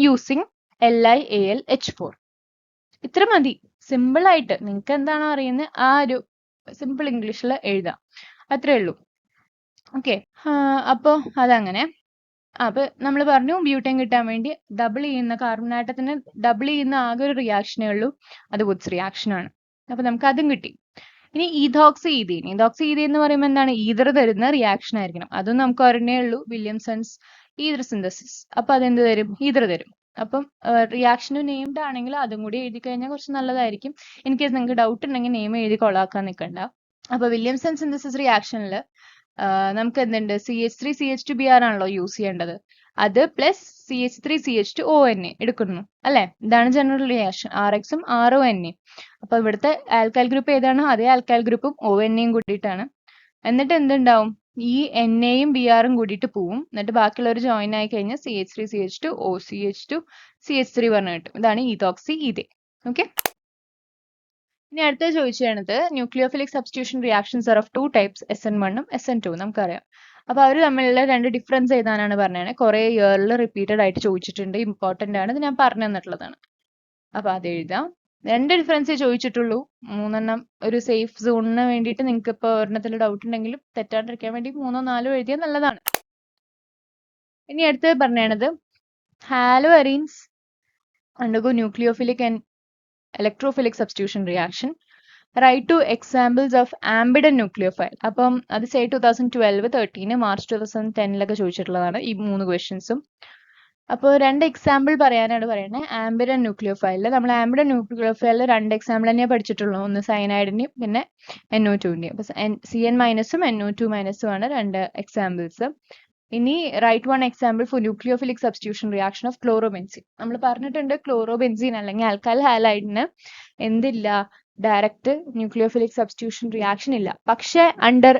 using LiAlH4. ഇത്ര മതി. സിമ്പിൾ ആയിട്ട് നിങ്ങൾക്ക് എന്താണോ അറിയുന്നത് ആ ഒരു സിമ്പിൾ ഇംഗ്ലീഷിൽ എഴുതാം. അത്രേ ഉള്ളൂ. ഓക്കെ, അപ്പോൾ അതങ്ങനെ. അപ്പൊ നമ്മൾ പറഞ്ഞു ബ്യൂട്ടേൻ കിട്ടാൻ വേണ്ടി ഡബിൾ ചെയ്യുന്ന കാർബൺ ആറ്റത്തിന് ഡബിൾ ചെയ്യുന്ന ആകെ ഒരു റിയാക്ഷനേ ഉള്ളൂ, അത് വുഡ്സ് റിയാക്ഷൻ ആണ്. അപ്പൊ നമുക്ക് അതും കിട്ടി. ഇനി ഈഥോക്സി ഈഥെയ്ൻ എന്ന് പറയുമ്പോൾ എന്താണ്? ഈഥർ തരുന്ന റിയാക്ഷൻ ആയിരിക്കണം. അതും നമുക്ക് ഒരെണ്ണേ ഉള്ളൂ, വില്യംസൺസ് ഈഥർ സിന്തസിസ്. അപ്പൊ അതെന്ത് തരും? ഈഥർ തരും. അപ്പം റിയാക്ഷന് നെയിംഡ് ആണെങ്കിൽ അതും കൂടി എഴുതി കഴിഞ്ഞാൽ കുറച്ച് നല്ലതായിരിക്കും. ഇൻ കേസ് നിങ്ങൾക്ക് ഡൗട്ട് ഉണ്ടെങ്കിൽ നെയിം എഴുതി കൊളാക്കാൻ നിൽക്കണ്ട. അപ്പൊ വില്യംസൺ സിന്തസിസ് റിയാക്ഷനിൽ നമുക്ക് എന്തുണ്ട്? CH3CH2Br ആണല്ലോ യൂസ് ചെയ്യേണ്ടത്. അത് പ്ലസ് CH3CH2ONA എടുക്കുന്നു അല്ലെ? ഇതാണ് ജനറൽ റിയാക്ഷൻ. RXും RONA. അപ്പൊ ഇവിടുത്തെ ആൽക്കൈൽ ഗ്രൂപ്പ് ഏതാണോ അതേ ആൽക്കൈൽ ഗ്രൂപ്പും ONAയും കൂടിയിട്ടാണ്. എന്നിട്ട് എന്തുണ്ടാവും? ഈ NAയും BRും കൂടിയിട്ട് പോവും. എന്നിട്ട് ബാക്കിയുള്ളവർ ജോയിൻ ആയി കഴിഞ്ഞാൽ CH3CH2OCH2CH3 പറഞ്ഞു കിട്ടും. ഇതാണ് ഈഥോക്സി ഈഥെയ്ൻ. ഓക്കെ, ഇനി അടുത്തത് ചോദിച്ചത് nucleophilic substitution reactions R of 2 types, SN1 ഉം SN2 നമുക്കറിയാം. അപ്പൊ അവർ തമ്മിലുള്ള 2 ഡിഫറൻസ് ഏതാണെന്നാണ് പറഞ്ഞത്. കുറെ ഇയറിൽ റിപ്പീറ്റഡ് ആയിട്ട് ചോദിച്ചിട്ടുണ്ട്, ഇമ്പോർട്ടന്റ് ആണ്, ഇത് ഞാൻ പറഞ്ഞു തന്നിട്ടുള്ളതാണ്. അപ്പൊ അത് എഴുതാം. 2 ഡിഫറൻസേ ചോദിച്ചിട്ടുള്ളൂ. 3 ഒരു സേഫ് സോണിന് വേണ്ടിയിട്ട് നിങ്ങൾക്ക് ഇപ്പോൾ ഒരെണ്ണത്തിൽ ഡൗട്ട് ഉണ്ടെങ്കിലും തെറ്റാണ്ടിരിക്കാൻ വേണ്ടി 3 4 എഴുതിയാൽ നല്ലതാണ്. ഇനി അടുത്ത് പറഞ്ഞത് hello അറീൻസ് undergo nucleophilic and electrophilic substitution reaction. Write 2 examples of ambident nucleophile. അപ്പം അത് say 2012, 13, March 2010 ചോദിച്ചിട്ടുള്ളതാണ് ഈ 3 ക്വസ്റ്റ്യൻസും. അപ്പോൾ 2 എക്സാമ്പിൾ പറയാനാണ് പറയുന്നത്. ആംബിഡന്റ് ന്യൂക്ലിയോഫൈലിൽ നമ്മൾ ആംബിഡന്റ് ന്യൂക്ലിയോഫൈലിൽ 2 എക്സാമ്പിൾ തന്നെയാണ് പഠിച്ചിട്ടുള്ളൂ. ഒന്ന് സയനൈഡിന്റെയും പിന്നെ NO2ന്റെയും. അപ്പോൾ CN- NO2- ആണ് 2 എക്സാമ്പിൾസ്. ഇനി write 1 example for nucleophilic substitution reaction of chlorobenzene. നമ്മൾ പറഞ്ഞിട്ടുണ്ട് ക്ലോറോബെൻസീൻ അല്ലെങ്കിൽ ആൽക്കൈൽ ഹാലൈഡിന് എന്തില്ല, ഡയറക്റ്റ് ന്യൂക്ലിയോഫിലിക് സബ്സ്റ്റിറ്റ്യൂഷൻ റിയാക്ഷൻ ഇല്ല. പക്ഷേ under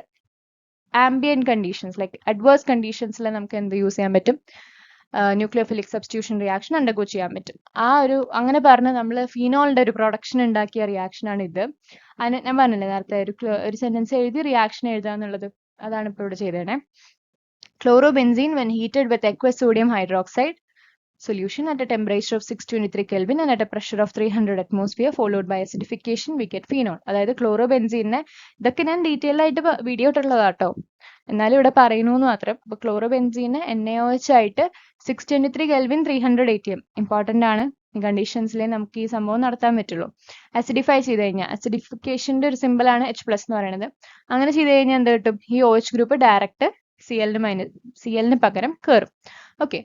ambient conditions like adverse കണ്ടീഷൻസിൽ നമുക്ക് എന്ത് യൂസ് ചെയ്യാൻ പറ്റും, ന്യൂക്ലിയോഫിലിക് സബ്സ്റ്റിറ്റ്യൂഷൻ റിയാക്ഷൻ അണ്ടർഗോ ചെയ്യാൻ പറ്റും. അങ്ങനെ പറഞ്ഞ് നമ്മൾ ഫീനോളിന്റെ ഒരു പ്രൊഡക്ഷൻ ഉണ്ടാക്കിയ റിയാക്ഷൻ ആണ് ഇത്. അതിന് ഞാൻ പറഞ്ഞില്ലേ നേരത്തെ ഒരു സെന്റൻസ് എഴുതി റിയാക്ഷൻ എഴുതുക എന്നുള്ളത്, അതാണ് ഇപ്പോൾ ഇവിടെ ചെയ്തേണേ. Chlorobenzene when heated with aqueous sodium hydroxide solution at a temperature of 623 Kelvin and at a pressure of 300 atmosphere followed by acidification we get phenol. അതായത് ക്ലോറോബെൻസീനെ ഇതൊക്കെ ഞാൻ ഡീറ്റെയിൽ ആയിട്ട് വീഡിയോ ഇട്ടുള്ളതാട്ടോ, എന്നാലും ഇവിടെ പറയുന്നു എന്ന് മാത്രം. അപ്പോൾ ക്ലോറോബെൻസീനെ NaOH ആയിട്ട് 623 Kelvin 300 ATM ഇമ്പോർട്ടൻ്റ് ആണ്. ഈ കണ്ടീഷൻസിലേ നമുക്ക് ഈ സംഭവം നടത്താൻ പറ്റുള്ളൂ. അസിഡിഫൈ ചെയ്ത് കഴിഞ്ഞാൽ അസിഡിഫിക്കേഷൻ്റെ ഒരു സിമ്പിളാണ് H+ എന്ന് പറയുന്നത്. അങ്ങനെ ചെയ്ത് കഴിഞ്ഞാൽ എന്ത് കിട്ടും, ഈ OH ഗ്രൂപ്പ് ഡയറക്റ്റ് CL പകരം കയറും. ഓക്കെ,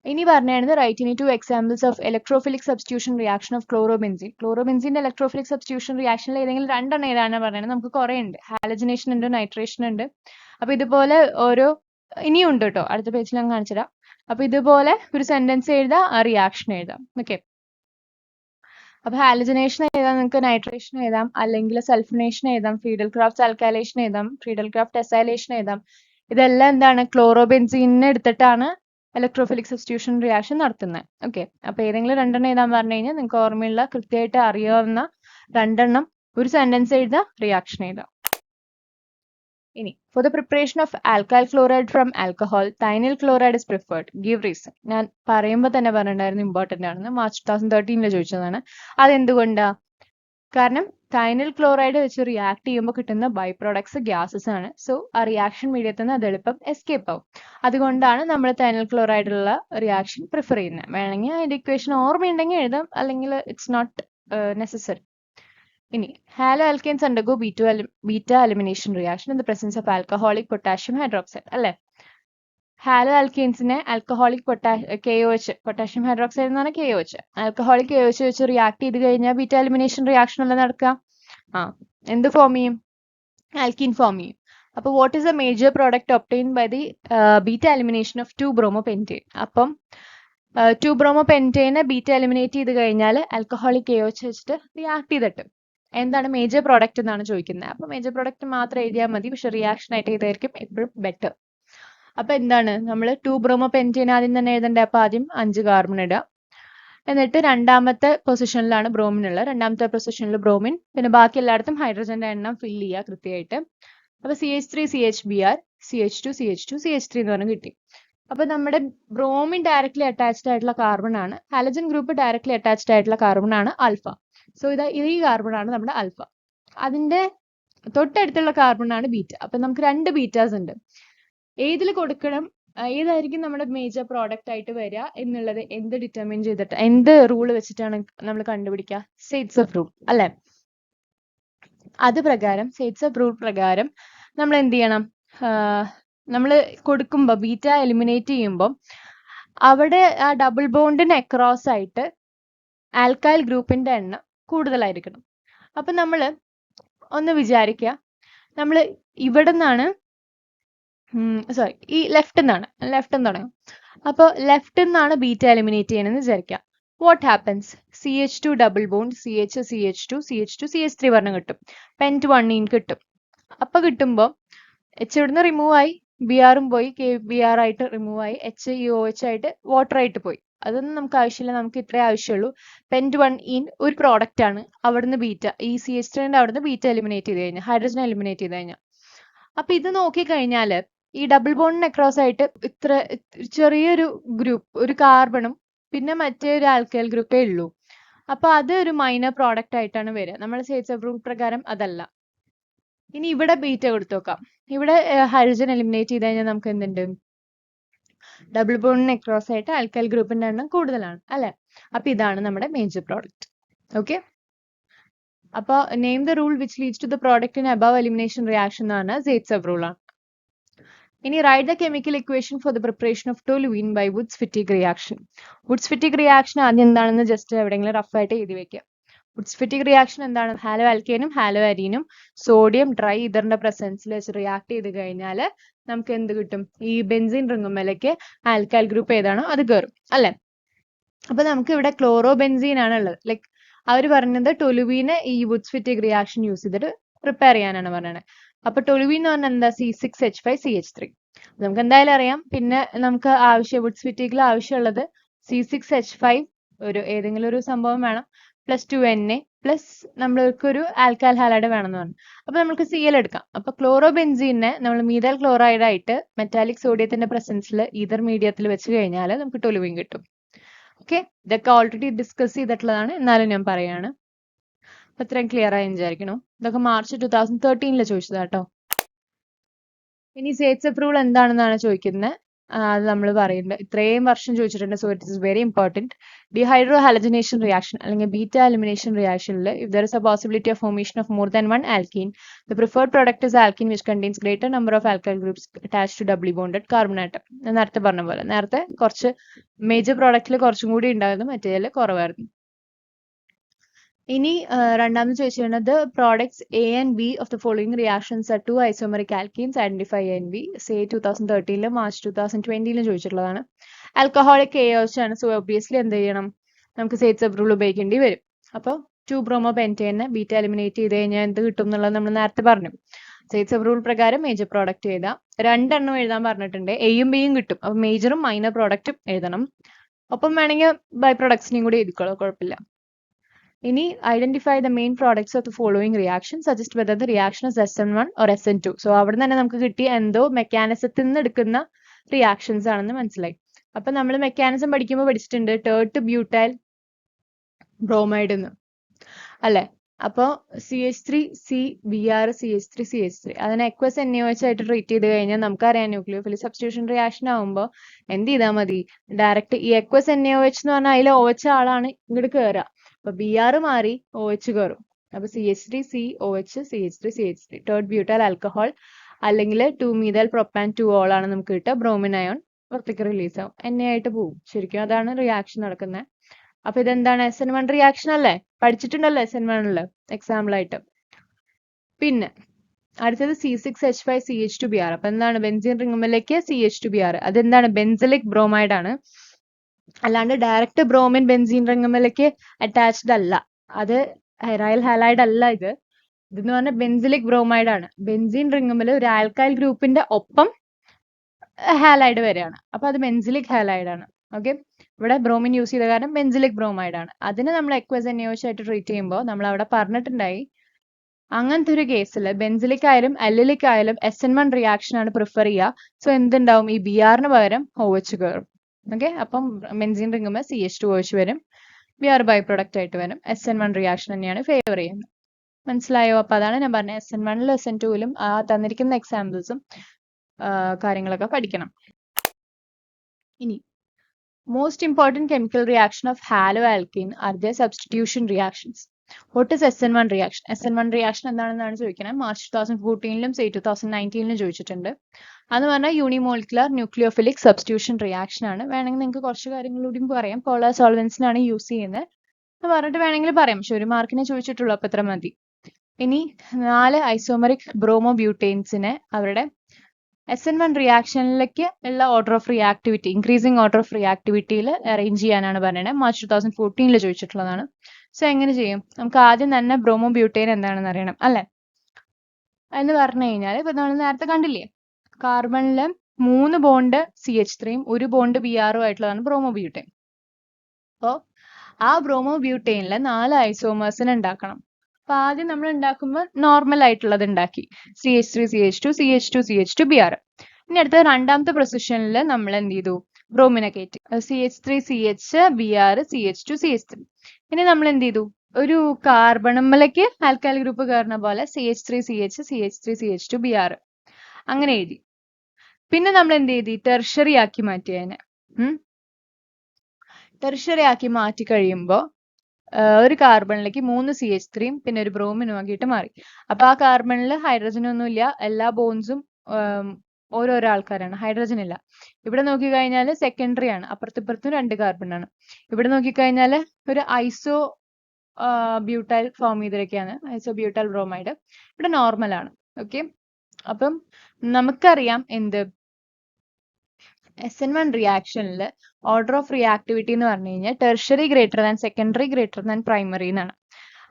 ഇനി പറഞ്ഞത് റൈറ്റ് ഇനി 2 examples of electrophilic substitution reaction of chlorobenzene. ക്ലോറോബെൻസീൻ്റെ ഇലക്ട്രോഫിലിക് സബ്സ്റ്റിറ്റ്യൂഷൻ റിയാക്ഷനിൽ ഏതെങ്കിലും 2 ഏതാണ് പറയുന്നത്. നമുക്ക് കുറേ ഉണ്ട്, ഹാലജനേഷൻ ഉണ്ട്, നൈട്രേഷൻ ഉണ്ട്. അപ്പോൾ ഇതുപോലെ ഓരോ ഇനിയും ഉണ്ട് കേട്ടോ, അടുത്ത പേജിൽ ഞാൻ കാണിച്ചുതരാം. അപ്പോൾ ഇതുപോലെ ഒരു സെന്റൻസ് എഴുതാം, ആ റിയാക്ഷൻ എഴുതാം. ഓക്കെ, അപ്പോൾ ഹാലജനേഷൻ എഴുതാം, നിങ്ങൾക്ക് നൈട്രേഷൻ എഴുതാം, അല്ലെങ്കിൽ സൾഫനേഷൻ എഴുതാം, ഫ്രീഡൽ ക്രാഫ്റ്റ് ആൽക്കൈലേഷൻ എഴുതാം, ഫ്രീഡൽ ക്രാഫ്റ്റ് എസൈലേഷൻ എഴുതാം. ഇതെല്ലാം എന്താണ്, ക്ലോറോബെൻസീനെ എടുത്തിട്ടാണ് ഇലക്ട്രോഫിലിക് സബ്സ്റ്റിറ്റ്യൂഷൻ റിയാക്ഷൻ നടത്തുന്നത്. ഓക്കെ, അപ്പോൾ ഏതെങ്കിലും 2 എഴുതാൻ പറഞ്ഞു കഴിഞ്ഞാൽ നിങ്ങൾക്ക് ഓർമ്മയുള്ള കൃത്യമായിട്ട് അറിയാവുന്ന 2 ഒരു സെന്റൻസ് എഴുതുക, റിയാക്ഷൻ എഴുതാം. ഇനി for the preparation of alkyl chloride from alcohol thionyl chloride is preferred, give reason. ഞാൻ പറയുമ്പോൾ തന്നെ പറഞ്ഞിട്ടുണ്ടായിരുന്നു ഇമ്പോർട്ടൻ്റ് ആണെന്ന്. മാർച്ച് 2013 ചോദിച്ചതാണ്. അതെന്തുകൊണ്ടാ? കാരണം തൈനിൽ ക്ലോറൈഡ് വെച്ച് റിയാക്ട് ചെയ്യുമ്പോൾ കിട്ടുന്ന ബൈ പ്രോഡക്ട്സ് ഗ്യാസസ് ആണ്. സോ ആ റിയാക്ഷൻ മീഡിയത്തിൽ നിന്ന് അത് എളുപ്പം എസ്കേപ്പ് ആവും. അതുകൊണ്ടാണ് നമ്മൾ തൈനിൽ ക്ലോറൈഡുള്ള റിയാക്ഷൻ പ്രിഫർ ചെയ്യുന്നത്. വേണമെങ്കിൽ അതിന്റെ ഇക്വേഷൻ ഓർമ്മയുണ്ടെങ്കിൽ എഴുതാം, അല്ലെങ്കിൽ ഇറ്റ്സ് നോട്ട് നെസസറി. ഇനി halo alkanes undergo beta elimination reaction in the presence of alcoholic potassium hydroxide. അല്ലേ, ഹാലോ ആൽക്കെയിൻസിനെ ആൽക്കഹോളിക് KOH പൊട്ടാഷ്യം ഹൈഡ്രോക്സൈഡ് എന്ന് പറഞ്ഞാൽ KOH, ആൽക്കഹോളിക് KOH വെച്ച് റിയാക്ട് ചെയ്ത് കഴിഞ്ഞാൽ ബീറ്റാ എലിമിനേഷൻ റിയാക്ഷൻ അല്ല നടക്കുക. എന്ത് ഫോം ചെയ്യും, ആൽക്കീൻ ഫോം ചെയ്യും. അപ്പോൾ what is the major product obtain by the beta elimination of 2-bromopentate. അപ്പം 2-bromopentate ബീറ്റ എലിമിനേറ്റ് ചെയ്ത് കഴിഞ്ഞാൽ ആൽക്കഹോളിക് KOH വെച്ചിട്ട് റിയാക്ട് ചെയ്തിട്ട് എന്താണ് മേജർ പ്രോഡക്റ്റ് എന്നാണ് ചോദിക്കുന്നത്. അപ്പോൾ മേജർ പ്രോഡക്റ്റ് മാത്രം എഴുതിയാൽ മതി, പക്ഷെ റിയാക്ഷൻ ആയിട്ട് ചെയ്തായിരിക്കും എപ്പോഴും ബെറ്റർ. അപ്പൊ എന്താണ്, നമ്മൾ 2-bromopentate ആദ്യം തന്നെ എഴുതണ്ടേ. അപ്പൊ ആദ്യം 5 കാർബൺ ഇടുക, എന്നിട്ട് രണ്ടാമത്തെ പൊസിഷനിലാണ് ബ്രോമിൻ ഉള്ളത്, രണ്ടാമത്തെ പൊസിഷനിൽ ബ്രോമിൻ, പിന്നെ ബാക്കി എല്ലായിടത്തും ഹൈഡ്രജന്റെ എണ്ണം ഫില്ല് ചെയ്യുക കൃത്യമായിട്ട്. അപ്പൊ CH3 CHBr CH2 CH2 CH3 എന്ന് പറഞ്ഞ് കിട്ടി. അപ്പൊ നമ്മുടെ ബ്രോമിൻ ഡയറക്ട്ലി അറ്റാച്ച്ഡ് ആയിട്ടുള്ള കാർബൺ ആണ്, ഹാലജൻ ഗ്രൂപ്പ് ഡയറക്ട്ലി അറ്റാച്ച്ഡ് ആയിട്ടുള്ള കാർബൺ ആണ് ആൽഫ. സോ ഈ കാർബൺ ആണ് നമ്മുടെ ആൽഫ. അതിന്റെ തൊട്ടടുത്തുള്ള കാർബൺ ആണ് ബീറ്റ. അപ്പൊ നമുക്ക് 2 ബീറ്റാസ് ഉണ്ട്. ഏതിൽ കൊടുക്കണം, ഏതായിരിക്കും നമ്മുടെ മേജർ പ്രോഡക്റ്റ് ആയിട്ട് വരിക എന്നുള്ളത് എന്ത് ഡിറ്റർമിൻ ചെയ്തിട്ട്, എന്ത് റൂൾ വെച്ചിട്ടാണ് നമ്മൾ കണ്ടുപിടിക്കുക, സെയ്റ്റ്സ് ഓഫ് റൂൾ അല്ലെ. അത് പ്രകാരം സെയ്റ്റ്സ് ഓഫ് റൂൾ പ്രകാരം നമ്മൾ എന്ത് ചെയ്യണം, നമ്മൾ കൊടുക്കുമ്പോൾ ബീറ്റ എലിമിനേറ്റ് ചെയ്യുമ്പോൾ അവിടെ ആ ഡബിൾ ബോണ്ടിന് അക്രോസ് ആയിട്ട് ആൽക്കൈൽ ഗ്രൂപ്പിന്റെ എണ്ണം കൂടുതലായിരിക്കണം. അപ്പൊ നമ്മൾ ഒന്ന് വിചാരിക്കുക, നമ്മൾ ഇവിടെ നിന്നാണ് ഈ ലെഫ്റ്റ് നിന്ന് തുടങ്ങും. അപ്പോൾ ലെഫ്റ്റ് നിന്നാണ് ബീറ്റ എലിമിനേറ്റ് ചെയ്യണമെന്ന് വിചാരിക്കുക. What happens, CH2 double bond CH2 CH3 പറഞ്ഞ് കിട്ടും, Pent1 കിട്ടും. അപ്പൊ കിട്ടുമ്പോൾ H ഇവിടുന്ന് റിമൂവ് ആയി, Br പോയി, KBr ആയിട്ട് റിമൂവ് ആയി, HOH ആയിട്ട് വാട്ടർ ആയിട്ട് പോയി. അതൊന്നും നമുക്ക് ആവശ്യമില്ല, നമുക്ക് ഇത്രേ ആവശ്യമുള്ളൂ. Pent1 ഒരു പ്രോഡക്റ്റ് ആണ്, അവിടുന്ന് ബീറ്റ, ഈ CH3 അവിടുന്ന് ബീറ്റ എലിമിനേറ്റ് ചെയ്ത് കഴിഞ്ഞാൽ, ഹൈഡ്രജൻ എലിമിനേറ്റ് ചെയ്ത് കഴിഞ്ഞാൽ. അപ്പൊ ഇത് നോക്കിക്കഴിഞ്ഞാല് ഈ ഡബിൾ ബോണ്ടിന് അക്രോസ് ആയിട്ട് ഇത്ര ചെറിയൊരു ഗ്രൂപ്പ്, ഒരു കാർബണും പിന്നെ മറ്റേ ഒരു ആൽക്കൈൽ ഗ്രൂപ്പേ ഉള്ളൂ. അപ്പൊ അത് ഒരു മൈനർ പ്രോഡക്റ്റ് ആയിട്ടാണ് വരിക. നമ്മുടെ സേറ്റ്സ് റൂൾ പ്രകാരം അതല്ല. ഇനി ഇവിടെ ബീറ്റ കൊടുത്തു നോക്കാം. ഇവിടെ ഹൈഡ്രജൻ എലിമിനേറ്റ് ചെയ്ത് കഴിഞ്ഞാൽ നമുക്ക് എന്തുണ്ട്? ഡബിൾ ബോണ്ടിന് അക്രോസ് ആയിട്ട് ആൽക്കൈൽ ഗ്രൂപ്പിന്റെ എണ്ണം കൂടുതലാണ് അല്ലെ? അപ്പൊ ഇതാണ് നമ്മുടെ മേജർ പ്രോഡക്റ്റ്. ഓക്കെ, അപ്പൊ name the rule which leads to the product in above elimination reaction എന്ന് പറഞ്ഞാൽ സേറ്റ്സ് റൂൾ ആണ്. ഇനി write the chemical equation for the preparation of toluene by Wurtz Fittig reaction. Wurtz Fittig reaction ആദ്യം എന്താണെന്ന് just എവിടെയെങ്കിലും rough ആയിട്ട് എഴുതി വെക്കുക. വുഡ്സ് ഫിറ്റിക് റിയാക്ഷൻ എന്താണ്? ഹാലോ ആൽക്കേനും ഹാലോ അരീനും സോഡിയം ട്രൈ ഈതറിന്റെ പ്രസൻസിൽ വെച്ച് റിയാക്ട് ചെയ്ത് കഴിഞ്ഞാൽ നമുക്ക് എന്ത് കിട്ടും? ഈ ബെൻസീൻ റിങ്ങുമ്മലേക്ക് ആൽക്കൈൽ ഗ്രൂപ്പ് ഏതാണോ അത് കയറും അല്ലെ? അപ്പൊ നമുക്ക് ഇവിടെ ക്ലോറോ ബെൻസീൻ ആണ് ഉള്ളത്. ലൈക്ക് അവർ പറഞ്ഞത് ടൊലുവീനെ ഈ വുഡ്സ് ഫിറ്റിക് റിയാക്ഷൻ യൂസ് ചെയ്തിട്ട് പ്രിപ്പയർ ചെയ്യാനാണ് പറഞ്ഞത്. അപ്പൊ ടൊലുവീൻ എന്ന് പറഞ്ഞാൽ എന്താ? C6H5CH3. നമുക്ക് എന്തായാലും അറിയാം. പിന്നെ നമുക്ക് വുഡ്സ് ഫിറ്റിക്കിൽ ആവശ്യമുള്ളത് C6H5 ഒരു ഏതെങ്കിലും ഒരു സംഭവം വേണം, പ്ലസ് 2Na പ്ലസ് നമ്മൾക്ക് ഒരു ആൽക്കൈൽ ഹാലൈഡ് വേണമെന്ന് പറഞ്ഞു. അപ്പൊ നമുക്ക് Cl എടുക്കാം. അപ്പൊ ക്ലോറോ ബെൻസീനെ നമ്മൾ മീഥൈൽ ക്ലോറൈഡ് ആയിട്ട് മെറ്റാലിക് സോഡിയത്തിന്റെ പ്രസൻസിൽ ഈതർ മീഡിയത്തിൽ വെച്ച് കഴിഞ്ഞാൽ നമുക്ക് ടൊലുവീൻ കിട്ടും. ഓക്കെ, ഇതൊക്കെ ഓൾറെഡി ഡിസ്കസ് ചെയ്തിട്ടുള്ളതാണ്, എന്നാലും ഞാൻ പറയാണ്. അപ്പൊ ഇത്രയും ക്ലിയർ ആയി വിചാരിക്കണു. ഇതൊക്കെ മാർച്ച് 2013 ചോദിച്ചതാട്ടോ. ഇനി സേറ്റ്സ് റൂൾ എന്താണെന്നാണ് ചോദിക്കുന്നത്. അത് നമ്മൾ പറയുന്നുണ്ട്, ഇത്രയും വർഷം ചോദിച്ചിട്ടുണ്ട്. So it is very important. Dehydrohalogenation reaction അല്ലെങ്കിൽ ബീറ്റ എലിമിനേഷൻ റിയാക്ഷനിൽ if there is a possibility of formation of more than one alkene, the preferred product is alkene which contains greater number of alkyl groups attached to doubly bonded carbon atom. നേരത്തെ പറഞ്ഞ പോലെ നേരത്തെ കുറച്ച് major പ്രോഡക്റ്റിൽ കുറച്ചും കൂടി ഉണ്ടായിരുന്നു, മറ്റേതിൽ കുറവായിരുന്നു. ഇനി രണ്ടാമത് ചോദിച്ചിരുന്നത് products A and B of the following reactions are two isomeric alkenes, identify A and B. Say 2013 March 2020 ചോദിച്ചിട്ടുള്ളതാണ്. ആൽക്കഹോളിക് KOH ആണ്. സോ ഒബ്വിയസ്ലി എന്ത് ചെയ്യണം? നമുക്ക് സേറ്റ്സ് റൂൾ ഉപയോഗിക്കേണ്ടി വരും. അപ്പോൾ 2-bromopentane ബീറ്റ എലിമിനേറ്റ് ചെയ്ത് കഴിഞ്ഞാൽ എന്ത് കിട്ടും എന്നുള്ളത് നമ്മൾ നേരത്തെ പറഞ്ഞു. സേറ്റ്സ് റൂൾ പ്രകാരം മേജർ പ്രോഡക്റ്റ് എഴുതാം. രണ്ടെണ്ണം എഴുതാൻ പറഞ്ഞിട്ടുണ്ട്, എയും ബിയും കിട്ടും. അപ്പൊ മേജറും മൈനർ പ്രോഡക്റ്റും എഴുതണം. ഒപ്പം വേണമെങ്കിൽ ബൈ പ്രൊഡക്ട്സിനെയും കൂടി എഴുതിക്കോളൂ, കുഴപ്പമില്ല. ഇനി identify the main products of the following reaction, suggest whether the reaction is SN1 or SN2. So അവിടെ തന്നെ നമുക്ക് കിട്ടിയ എന്തോ മെക്കാനിസത്തിൽ നിന്ന് എടുക്കുന്ന റിയാക്ഷൻസ് ആണെന്ന് മനസ്സിലായി. അപ്പൊ നമ്മൾ മെക്കാനിസം പഠിക്കുമ്പോൾ പഠിച്ചിട്ടുണ്ട് ടേർട്ട് ബ്യൂട്ടൈൽ ബ്രോമൈഡ് എന്ന് അല്ലെ? അപ്പോൾ CH3CBr CH3CH3 അതിനെ എക്വസ് NaOH ആയിട്ട് ട്രീറ്റ് ചെയ്ത് കഴിഞ്ഞാൽ നമുക്കറിയാം ന്യൂക്ലിയോഫിലിക് സബ്സ്റ്റിറ്റ്യൂഷൻ റിയാക്ഷൻ ആകുമ്പോൾ എന്ത് ചെയ്താൽ മതി? ഡയറക്റ്റ് ഈ എക്വസ് NaOH എന്ന് പറഞ്ഞാൽ അതിൽ OH ആളാണ് ഇങ്ങോട്ട് കയറുക. അപ്പൊ Br മാറി OH കയറും. അപ്പൊ CH3COH CH3CH3 third butyl alcohol അല്ലെങ്കിൽ 2-methyl propan 2-ol ആണ് നമുക്ക് കിട്ടുക. ബ്രോമിൻ അയോൺ പുറത്തേക്ക് റിലീസ് ആവും, Na ആയിട്ട് പോകും. ശരിക്കും അതാണ് റിയാക്ഷൻ നടക്കുന്നത്. അപ്പൊ ഇതെന്താണ്? SN1 റിയാക്ഷൻ അല്ലേ? പഠിച്ചിട്ടുണ്ടല്ലോ SN1 എക്സാമ്പിൾ ആയിട്ട്. പിന്നെ അടുത്തത് C6H5CH2Br. അപ്പൊ എന്താണ്? ബെൻസീൻ റിങ്ങുമ്പിലേക്ക് CH2Br. അതെന്താണ്? ബെൻസിലിക് ബ്രോമൈഡ് ആണ്, അല്ലാണ്ട് ഡയറക്റ്റ് ബ്രോമിൻ ബെൻസീൻ റിങ്ങുമ്പിലേക്ക് അറ്റാച്ച്ഡ് അല്ല. അത് ഹെറൈൽ ഹാലൈഡ് അല്ല. ഇതെന്ന് പറഞ്ഞാൽ ബെൻസിലിക് ബ്രോമൈഡ് ആണ്. ബെൻസീൻ റിങ്ങുമ്പിൽ ഒരു ആൽക്കൈൽ ഗ്രൂപ്പിന്റെ ഒപ്പം ഹാലൈഡ് വരെയാണ്. അപ്പൊ അത് ബെൻസിലിക് ഹാലൈഡ് ആണ്. ഓക്കെ, ഇവിടെ ബ്രോമിൻ യൂസ് ചെയ്ത കാരണം ബെൻസിലിക് ബ്രോമൈഡ് ആണ്. അതിന് നമ്മൾ എക്വസ് NaOH ആയിട്ട് ട്രീറ്റ് ചെയ്യുമ്പോൾ നമ്മൾ അവിടെ പറഞ്ഞിട്ടുണ്ടായി അങ്ങനത്തെ ഒരു കേസിൽ ബെൻസിലിക് ആയാലും അല്ലിലിക് ആയാലും SN1 റിയാക്ഷൻ ആണ് പ്രിഫർ ചെയ്യുക. സോ എന്തുണ്ടാവും? ഈ Br പകരം OH കയറും. ഓക്കെ, അപ്പം ബെൻസീൻ റിങ്ങുമ്പോൾ CH2OH വരും, Br ബൈ പ്രൊഡക്റ്റ് ആയിട്ട് വരും. SN1 റിയാക്ഷൻ തന്നെയാണ് ഫേവർ ചെയ്യുന്നത്. മനസ്സിലായോ? അപ്പൊ അതാണ് ഞാൻ പറഞ്ഞത്, SN1 SN2 ആ തന്നിരിക്കുന്ന എക്സാമ്പിൾസും കാര്യങ്ങളൊക്കെ പഠിക്കണം. ഇനി most important chemical reaction of haloalkene are their substitution reactions. What is SN1 reaction? SN1 reaction എന്താണെന്നാണ് ചോദിക്കുന്നത്. മാർച്ച് 2014 സേ 2019 ചോദിച്ചിട്ടുണ്ട്. അതെന്ന് പറഞ്ഞാൽ യൂണിമോളിക്കുലർ ന്യൂക്ലിയോഫിലിക് സബ്സ്റ്റിറ്റ്യൂഷൻ റിയാക്ഷൻ ആണ്. വേണമെങ്കിൽ നിങ്ങൾക്ക് കുറച്ച് കാര്യങ്ങളൂടെയും പറയാം. പോളാർ സോൾവെന്റ്സിനാണ് യൂസ് ചെയ്യുന്നത് പറഞ്ഞിട്ട് വേണമെങ്കിൽ പറയാം. പക്ഷെ ഒരു മാർക്കിനെ ചോദിച്ചിട്ടുള്ളൂ, അപ്പൊ ഇത്ര മതി. ഇനി 4 ഐസോമറിക് ബ്രോമോബ്യൂട്ടൈൻസിനെ അവരുടെ SN1 റിയാക്ഷനിലേക്ക് ഉള്ള order of reactivity, increasing order of റിയാക്ടിവിറ്റിയിൽ അറേഞ്ച് ചെയ്യാനാണ് പറയുന്നത്. മാർച്ച് 2014 ചോദിച്ചിട്ടുള്ളതാണ്. സോ എങ്ങനെ ചെയ്യും? നമുക്ക് ആദ്യം തന്നെ ബ്രോമോബ്യൂട്ടൈൻ എന്താണെന്ന് അറിയണം അല്ലെ? എന്ന് പറഞ്ഞു കഴിഞ്ഞാൽ ഇപ്പൊ നമ്മൾ നേരത്തെ കണ്ടില്ലേ, കാർബണില് 3 ബോണ്ട് CH3 1 ബോണ്ട് Br ആയിട്ടുള്ളതാണ് ബ്രോമോബ്യൂട്ടൈൻ. അപ്പോ ആ ബ്രോമോബ്യൂട്ടൈനിലെ 4 ഐസോമേഴ്സിനെ ഉണ്ടാക്കണം. അപ്പൊ ആദ്യം നമ്മൾ ഉണ്ടാക്കുമ്പോൾ നോർമൽ ആയിട്ടുള്ളത് ഉണ്ടാക്കി, CH3 CH2 CH2 CH2 Br. ഇനി അടുത്ത രണ്ടാമത്തെ പൊസിഷനിൽ നമ്മൾ എന്ത് ചെയ്തു? ബ്രോമിനെ കയറ്റി CH3CH Br CH2CH3. ഇനി നമ്മൾ എന്ത് ചെയ്തു, ഒരു കാർബണമ്മലേക്ക് ആൽക്കൈൽ ഗ്രൂപ്പ് കയറുന്ന പോലെ CH3CH CH3CH2 Br അങ്ങനെ എഴുതി. പിന്നെ നമ്മൾ എന്ത് ചെയ്തി, ടെർഷറി ആക്കി മാറ്റി അതിനെ. ടെർഷറി ആക്കി മാറ്റി കഴിയുമ്പോൾ ഒരു കാർബണിലേക്ക് 3 CH3യും പിന്നെ ഒരു ബ്രോമിനും ആക്കിയിട്ട് മാറി. അപ്പൊ ആ കാർബണിൽ ഹൈഡ്രജൻ ഒന്നുമില്ല, എല്ലാ ബോൺസും ഓരോരോ ആൾക്കാരാണ്, ഹൈഡ്രജൻ ഇല്ല. ഇവിടെ നോക്കിക്കഴിഞ്ഞാൽ സെക്കൻഡറി ആണ്, അപ്പുറത്തിപ്പുറത്തും 2 കാർബൺ ആണ്. ഇവിടെ നോക്കിക്കഴിഞ്ഞാൽ ഒരു ഐസോ ബ്യൂട്ടൈൽ ഫോം ചെയ്തിരിക്കുകയാണ്, ഐസോ ബ്യൂട്ടൈൽ ബ്രോമൈഡ്. ഇവിടെ നോർമൽ ആണ്. ഓക്കെ, അപ്പം നമുക്കറിയാം എന്ത്, SN1 റിയാക്ഷനിൽ ഓർഡർ ഓഫ് റിയാക്ടിവിറ്റി എന്ന് പറഞ്ഞു കഴിഞ്ഞാൽ tertiary greater than secondary greater than primary എന്നാണ്.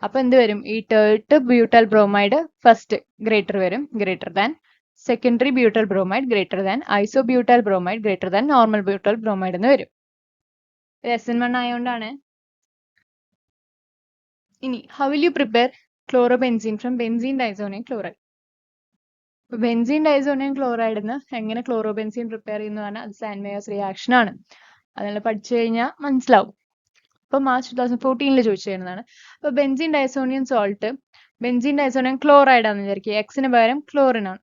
അപ്പൊ എന്ത് വരും, ഈ tert butyl bromide first greater വരും, greater than secondary butyl bromide greater than isobutyl bromide greater than normal butyl bromide എന്ന് വരും. SN1 ആയതുകൊണ്ടാണ്. ഇനി how will you prepare chlorobenzene from benzene diazonium chloride. Benzene diazonium ക്ലോറൈഡിന് എങ്ങനെ chlorobenzene prepare ചെയ്യുന്ന പറഞ്ഞാൽ അത് സാൻ മേയേഴ്സ് റിയാക്ഷൻ ആണ്. അതെല്ലാം പഠിച്ചു കഴിഞ്ഞാൽ മനസ്സിലാവും. ഇപ്പൊ മാർച്ച് 2014 ചോദിച്ചിരുന്നതാണ്. അപ്പൊ benzene diazonium salt, benzene diazonium chloride ആണെന്ന് വിചാരിക്കുക, എക്സിന് പകരം ക്ലോറിൻ ആണ്.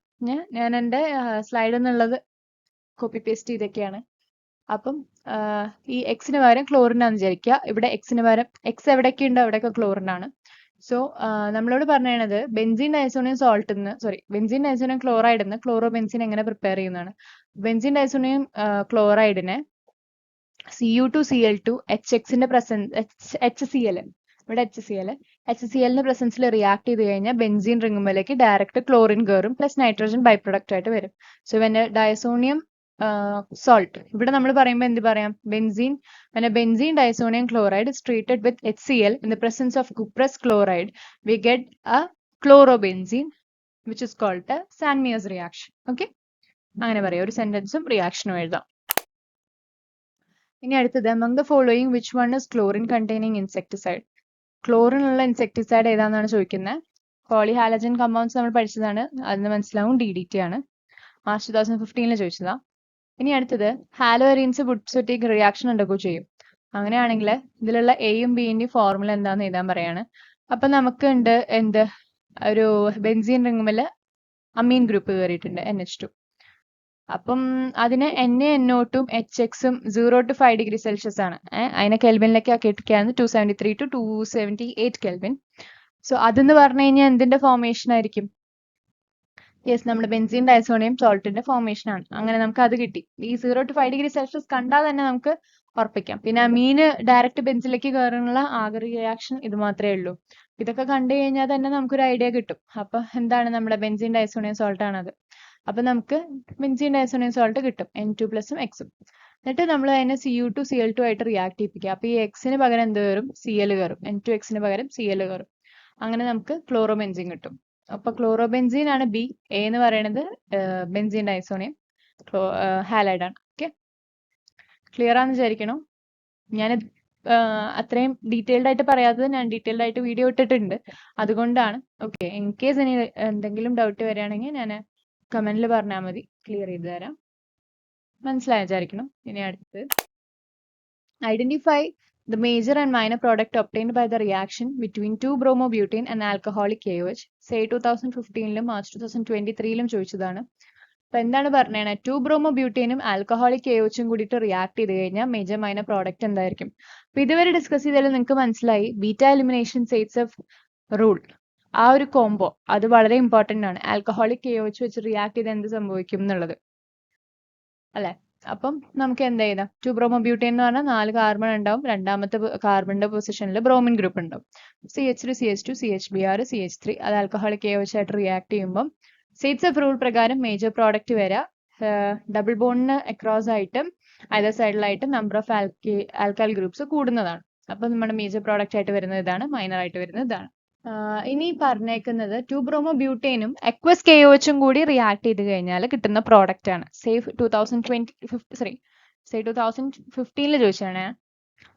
ഞാൻ എൻ്റെ സ്ലൈഡിൽ നിന്നുള്ളത് കോപ്പി പേസ്റ്റ് ചെയ്തൊക്കെയാണ്. അപ്പം ഈ എക്സിന് പകരം ക്ലോറിൻ ആണെന്ന് വിചാരിക്കുക. ഇവിടെ എക്സിന് പകരം എക്സ് എവിടെയൊക്കെ ഉണ്ടോ അവിടെയൊക്കെ ക്ലോറിൻ ആണ്. സോ നമ്മളോട് പറഞ്ഞത് ബെൻസീൻ ഡൈസോണിയം ബെൻസീൻ ഡൈസോണിയം ക്ലോറൈഡിൽ നിന്ന് ക്ലോറോബെൻസീൻ എങ്ങനെ പ്രിപ്പയർ ചെയ്യുന്നതാണ്. ബെൻസീൻ ഡൈസോണിയം ക്ലോറൈഡിനെ Cu2Cl2 HXന്റെ പ്രസൻസ് HCl, ഇവിടെ HClന്റെ പ്രസൻസിൽ റിയാക്ട് ചെയ്ത് കഴിഞ്ഞാൽ ബെൻസീൻ റിങ്ങുമ്പോഴേക്ക് ഡയറക്റ്റ് ക്ലോറിൻ കയറും, പ്ലസ് നൈട്രജൻ ബൈ പ്രൊഡക്റ്റ് ആയിട്ട് വരും. സോ വെൻ ഡയസോണിയം salt, ഇവിടെ നമ്മൾ പറയുമ്പോൾ എന്ത് പറയാം, when a benzene disonium chloride is treated with HCl in the presence of cuprous chloride, we get a chlorobenzene which is called a Sand-Mears reaction. Okay, അങ്ങനെ പറയാം, ഒരു സെന്റൻസും റിയാക്ഷനും എഴുതാം. ഇനി അടുത്തത്, among the following which one is chlorine containing insecticide. Chlorine ഉള്ള insecticide ഏതാണെന്നാണ് ചോദിക്കുന്നത്. പോളിഹാലജൻ compounds നമ്മൾ പഠിച്ചതാണ്, അതിന് മനസ്സിലാവും, DDT ആണ്. മാർച്ച് 2015 ചോദിച്ചതാ. ഇനി അടുത്തത്, ഹാലോ എറീൻസ് വുഡ്സെറ്റിക് റിയാക്ഷൻ ഉണ്ടാക്കുകയോ ചെയ്യും. അങ്ങനെയാണെങ്കിൽ ഇതിലുള്ള എയും ബിന്റെയും ഫോർമുല എന്താണെന്ന് എഴുതാൻ പറയാണ്. അപ്പൊ നമുക്ക് ഉണ്ട് എന്ത്, ഒരു ബെൻസീൻ റിങ്ങുമില് അമീൻ ഗ്രൂപ്പ് കയറിയിട്ടുണ്ട്, NH2. അപ്പം അതിന് NaNO2ഉം HXും 0 to 5 ഡിഗ്രി സെൽഷ്യസ് ആണ്. അതിനെ കെൽവിനിലേക്ക് ആക്കിയിട്ടാണ് 273 to 278 കെൽവിൻ. സോ അതെന്ന് പറഞ്ഞു കഴിഞ്ഞാൽ എന്തിന്റെ ഫോർമേഷൻ ആയിരിക്കും? യെസ്, നമ്മുടെ ബെൻസീൻ ഡൈസോണിയം സോൾട്ടിന്റെ ഫോർമേഷൻ ആണ്. അങ്ങനെ നമുക്ക് അത് കിട്ടി. ഈ 0 to 5 ഡിഗ്രി സെൽഷ്യസ് കണ്ടാൽ തന്നെ നമുക്ക് ഉറപ്പിക്കാം. പിന്നെ അമീന് ഡയറക്റ്റ് ബെൻസിലേക്ക് കയറാനുള്ള ആകെ റിയാക്ഷൻ ഇത് മാത്രമേ ഉള്ളൂ. ഇതൊക്കെ കണ്ടു കഴിഞ്ഞാൽ തന്നെ നമുക്കൊരു ഐഡിയ കിട്ടും. അപ്പൊ എന്താണ് നമ്മുടെ ബെൻസീൻ ഡൈസോണിയം സോൾട്ട് ആണത്. അപ്പൊ നമുക്ക് ബെൻസീൻ ഡൈസോണിയം സോൾട്ട് കിട്ടും, N2 പ്ലസും എക്സും. എന്നിട്ട് നമ്മൾ അതിനെ Cu2Cl2 ആയിട്ട് റിയാക്ട് ചെയ്യിപ്പിക്കുക. അപ്പൊ ഈ എക്സിന് പകരം എന്ത് കയറും, Cl കയറും. N2Xന് പകരം Cl കയറും. അങ്ങനെ നമുക്ക് ക്ലോറോബെൻസീൻ കിട്ടും. അപ്പൊ ക്ലോറോബെൻസീൻ ആണ് B. A എന്ന് പറയുന്നത് ബെൻസീൻ ഡൈസോണിയം ഹാലൈഡ് ആണ്. ഓക്കെ, ക്ലിയർ ആണെന്ന് വിചാരിക്കണം. ഞാൻ അത്രയും ഡീറ്റെയിൽഡ് ആയിട്ട് പറയാത്തത്, ഞാൻ ഡീറ്റെയിൽഡ് ആയിട്ട് വീഡിയോ ഇട്ടിട്ടുണ്ട്, അതുകൊണ്ടാണ്. ഓക്കെ, ഇൻ കേസ് ഇനി എന്തെങ്കിലും ഡൗട്ട് വരികയാണെങ്കിൽ ഞാൻ കമന്റിൽ പറഞ്ഞാൽ മതി, ക്ലിയർ ചെയ്ത് തരാം. മനസ്സിലായി വിചാരിക്കണം. ഇനി അടുത്ത്, identify the major and minor product obtained by the reaction between 2-bromobutane and alcoholic KOH. Say 2015 March 2023 ചോദിച്ചതാണ്. അപ്പൊ എന്താണ് പറഞ്ഞത്, 2-bromobutaneും ആൽക്കഹോളിക് KOHും കൂടിയിട്ട് റിയാക്ട് ചെയ്ത് കഴിഞ്ഞാൽ മേജർ മൈനർ പ്രോഡക്റ്റ് എന്തായിരിക്കും. അപ്പൊ ഇതുവരെ ഡിസ്കസ് ചെയ്താലും നിങ്ങൾക്ക് മനസ്സിലായി, beta elimination sets of rule, ആ ഒരു കോംബോ അത് വളരെ ഇമ്പോർട്ടന്റ് ആണ്. ആൽക്കഹോളിക് KOH വെച്ച് റിയാക്ട് ചെയ്ത് എന്ത് സംഭവിക്കും എന്നുള്ളത് അല്ലെ. അപ്പം നമുക്ക് എന്ത് ചെയ്താം, 2-bromobutane എന്ന് പറഞ്ഞാൽ 4 കാർബൺ ഉണ്ടാവും, രണ്ടാമത്തെ കാർബണിന്റെ പൊസിഷനിൽ ബ്രോമിൻ ഗ്രൂപ്പ് ഉണ്ടാവും. CH3 CH2 CHBr CH3 അത് ആൽക്കഹോളിക് KOH ആയിട്ട് റിയാക്ട് ചെയ്യുമ്പോൾ സെറ്റ്സ് ഓഫ് റൂൾ പ്രകാരം മേജർ പ്രോഡക്റ്റ് വരാം. ഡബിൾ ബോണ്ടിന് അക്രോസ് ആയിട്ട് അതർ സൈഡിലായിട്ട് നമ്പർ ഓഫ് ആൽക്കൈൽ ഗ്രൂപ്പ്സ് കൂടുന്നതാണ്. അപ്പൊ നമ്മുടെ മേജർ പ്രോഡക്റ്റ് ആയിട്ട് വരുന്നത് ഇതാണ്, മൈനർ ആയിട്ട് വരുന്നത് ഇതാണ്. ഇനി പറഞ്ഞേക്കുന്നത് 2-bromobutaneും aqueous KOHും കൂടി റിയാക്ട് ചെയ്ത് കഴിഞ്ഞാൽ കിട്ടുന്ന പ്രോഡക്റ്റ് ആണ്. സേഫ് 2015 ചോദിച്ചാണ്.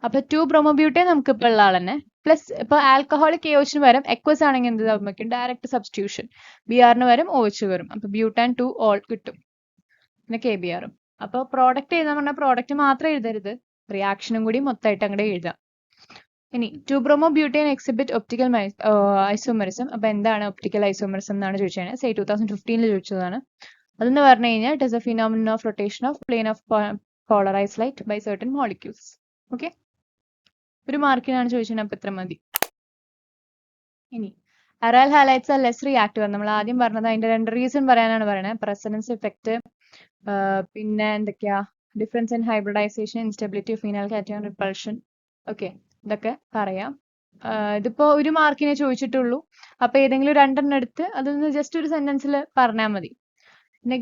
അപ്പൊ 2-bromobutane നമുക്ക് ഇപ്പൊ ഉള്ള ആൾ തന്നെ, പ്ലസ് ഇപ്പൊ ആൽക്കഹോളിക് KOHന് പകരം aqueous ആണെങ്കിൽ എന്ത് സംഭവിക്കും, ഡയറക്റ്റ് സബ്സ്റ്റിറ്റ്യൂഷൻ, Br ന് പകരം OH വരും. അപ്പൊ butane 2 ഓൾ കിട്ടും, പിന്നെ KBr. അപ്പോൾ പ്രോഡക്റ്റ് എഴുതാൻ പറഞ്ഞാൽ പ്രോഡക്റ്റ് മാത്രം എഴുതരുത്, റിയാക്ഷനും കൂടി മൊത്തമായിട്ട് അങ്ങോട്ട് എഴുതാം. ഇനി 2-bromo-butane exhibit optical isomerism. അപ്പൊ എന്താണ് ഒപ്റ്റിക്കൽ ഐസോമറിസം എന്നാണ് ചോദിച്ചത്. സേ 2015 ചോദിച്ചതാണ്. അതെന്ന് പറഞ്ഞു കഴിഞ്ഞാൽ it is a phenomenon of rotation of plane of polarised light by certain molecules. Okay, ഒരു മാർക്കിനാണ് ചോദിച്ചത്, അപ്പൊ ഇത്ര മതി. ഇനി aryl halides are less reactive. നമ്മൾ ആദ്യം പറഞ്ഞത് അതിന്റെ 2 റീസൺ പറയാനാണ് പറയുന്നത്. പ്രസൻസ് ഇഫക്റ്റ്, പിന്നെ എന്തൊക്കെയാ, difference in hybridisation, instability, phenyl cation repulsion. Okay, ഇതൊക്കെ പറയാം. ഇതിപ്പോ ഒരു മാർക്കിനെ ചോദിച്ചിട്ടുള്ളൂ. അപ്പൊ ഏതെങ്കിലും 2 എടുത്ത് അതൊന്ന് ജസ്റ്റ് ഒരു സെന്റൻസിൽ പറഞ്ഞാൽ മതി.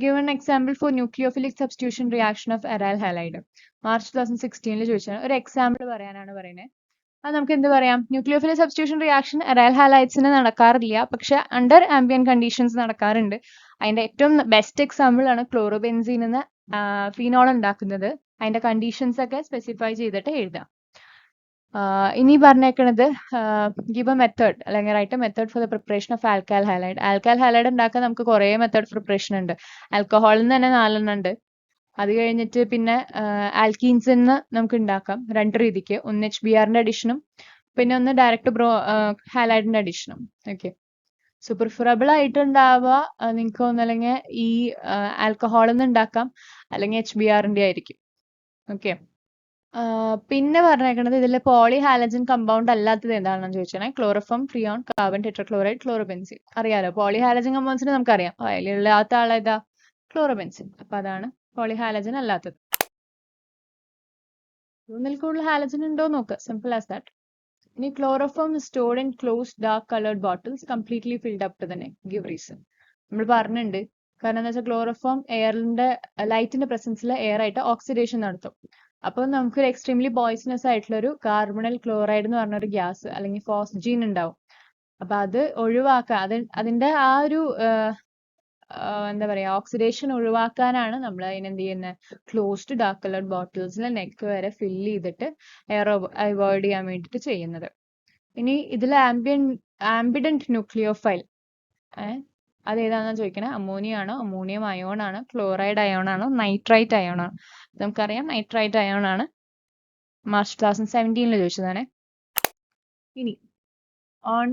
Given example for nucleophilic substitution reaction of aryl halide. March 2016 ചോദിച്ചാണ്. ഒരു എക്സാമ്പിൾ പറയാനാണ് പറയുന്നത്. അത് നമുക്ക് എന്ത് പറയാം, ന്യൂക്ലിയോഫിലിക് സബ്സ്റ്റിറ്റ്യൂഷൻ റിയാക്ഷൻ അറൈൽ ഹാലൈറ്റ്സിന് നടക്കാറില്ല, പക്ഷെ അണ്ടർ ആംബിയൻ കണ്ടീഷൻസ് നടക്കാറുണ്ട്. അതിന്റെ ഏറ്റവും ബെസ്റ്റ് എക്സാമ്പിൾ ആണ് ക്ലോറോബെൻസീൻ എന്ന ഫീനോൾ ഉണ്ടാക്കുന്നത്. അതിന്റെ കണ്ടീഷൻസ് ഒക്കെ സ്പെസിഫൈ ചെയ്തിട്ട് എഴുതാം. ഇനി പറഞ്ഞേക്കണത് ഗിവ് എ മെത്തേഡ്, അല്ലെങ്കിൽ write a method for the preparation of alkyl halide. Alkyl halide ഉണ്ടാക്കാൻ നമുക്ക് കുറേ മെത്തേഡ് പ്രിപ്പറേഷൻ ഉണ്ട്. ആൽക്കഹോളിൽ നിന്ന് തന്നെ 4 ഉണ്ട്. അത് കഴിഞ്ഞിട്ട് പിന്നെ ആൽക്കീൻസിൽ നിന്ന് നമുക്ക് ഉണ്ടാക്കാം 2 രീതിക്ക്. ഒന്ന് HBrന്റെ അഡീഷനും പിന്നെ ഒന്ന് ഡയറക്റ്റ് ഹാലൈഡിന്റെ അഡീഷനും. ഓക്കെ, സോ പ്രിഫറബിൾ ആയിട്ട് ഉണ്ടാവുക നിങ്ങൾക്ക് ഒന്നല്ലെങ്കിൽ ഈ ആൽക്കഹോളിൽ നിന്ന് ഉണ്ടാക്കാം, അല്ലെങ്കിൽ HBrന്റെ ആയിരിക്കും. ഓക്കെ, പിന്നെ പറഞ്ഞേക്കുന്നത് ഇതിൽ പോളി ഹാലജൻ കമ്പൗണ്ട് അല്ലാത്തത് എന്താണെന്ന് ചോദിച്ചാൽ ക്ലോറോഫോം, ഫ്രിയോൺ, കാർബൺ ടെട്രക്ലോറൈഡ്, ക്ലോറോബെൻസിൻ. അറിയാലോ, പോളി ഹാലജൻ കമ്പൗണ്ട്സിന് നമുക്കറിയാം. അതിലുള്ള ആളേതാ, ക്ലോറോബെൻസിൻ. അപ്പൊ അതാണ് പോളി ഹാലജൻ അല്ലാത്തത്. 1 കൂടുതൽ ഹാലജൻ ഉണ്ടോ നോക്കുക, സിമ്പിൾ ആസ് ദാറ്റ്. ഇനി chloroform stored in closed dark coloured bottles completely filled up to the neck. Give reason. നമ്മൾ പറഞ്ഞിട്ടുണ്ട്. കാരണം എന്താ വെച്ചാൽ ക്ലോറോഫോം എയറിന്റെ ലൈറ്റിന്റെ പ്രസൻസിൽ എയർ ആയിട്ട് ഓക്സിഡേഷൻ നടത്തും. അപ്പോൾ നമുക്കൊരു എക്സ്ട്രീംലി പോയിസണസ് ആയിട്ടുള്ള ഒരു കാർബണൽ ക്ലോറൈഡ് എന്ന് പറഞ്ഞ ഒരു ഗ്യാസ് അല്ലെങ്കിൽ ഫോസ്ജീൻ ഉണ്ടാവും. അപ്പൊ അത് ഒഴിവാക്കാൻ, അതിന്റെ ആ ഒരു എന്താ പറയാ, ഓക്സിഡേഷൻ ഒഴിവാക്കാനാണ് നമ്മൾ അതിനെന്ത് ചെയ്യുന്നത്, ക്ലോസ്ഡ് ഡാർക്ക് കളർഡ് ബോട്ടിൽസിൽ നെക്ക് വരെ ഫില്ല് ചെയ്തിട്ട് എയർ അവോയ്ഡ് ചെയ്യാൻ വേണ്ടിയിട്ട് ചെയ്യുന്നത്. ഇനി ഇതിൽ ആംബിഡന്റ് ന്യൂക്ലിയോഫൈൽ അത് ഏതാണെന്ന് ചോദിക്കണേ. അമോണിയ ആണോ, അമോണിയം അയോൺ ആണ്, ക്ലോറൈഡ് അയോൺ ആണോ, നൈട്രൈറ്റ് അയോൺ ആണ്? നമുക്കറിയാം നൈട്രൈറ്റ് അയോൺ ആണ്. മാർച്ച് 2017 ചോദിച്ചതാണ്. ഇനി on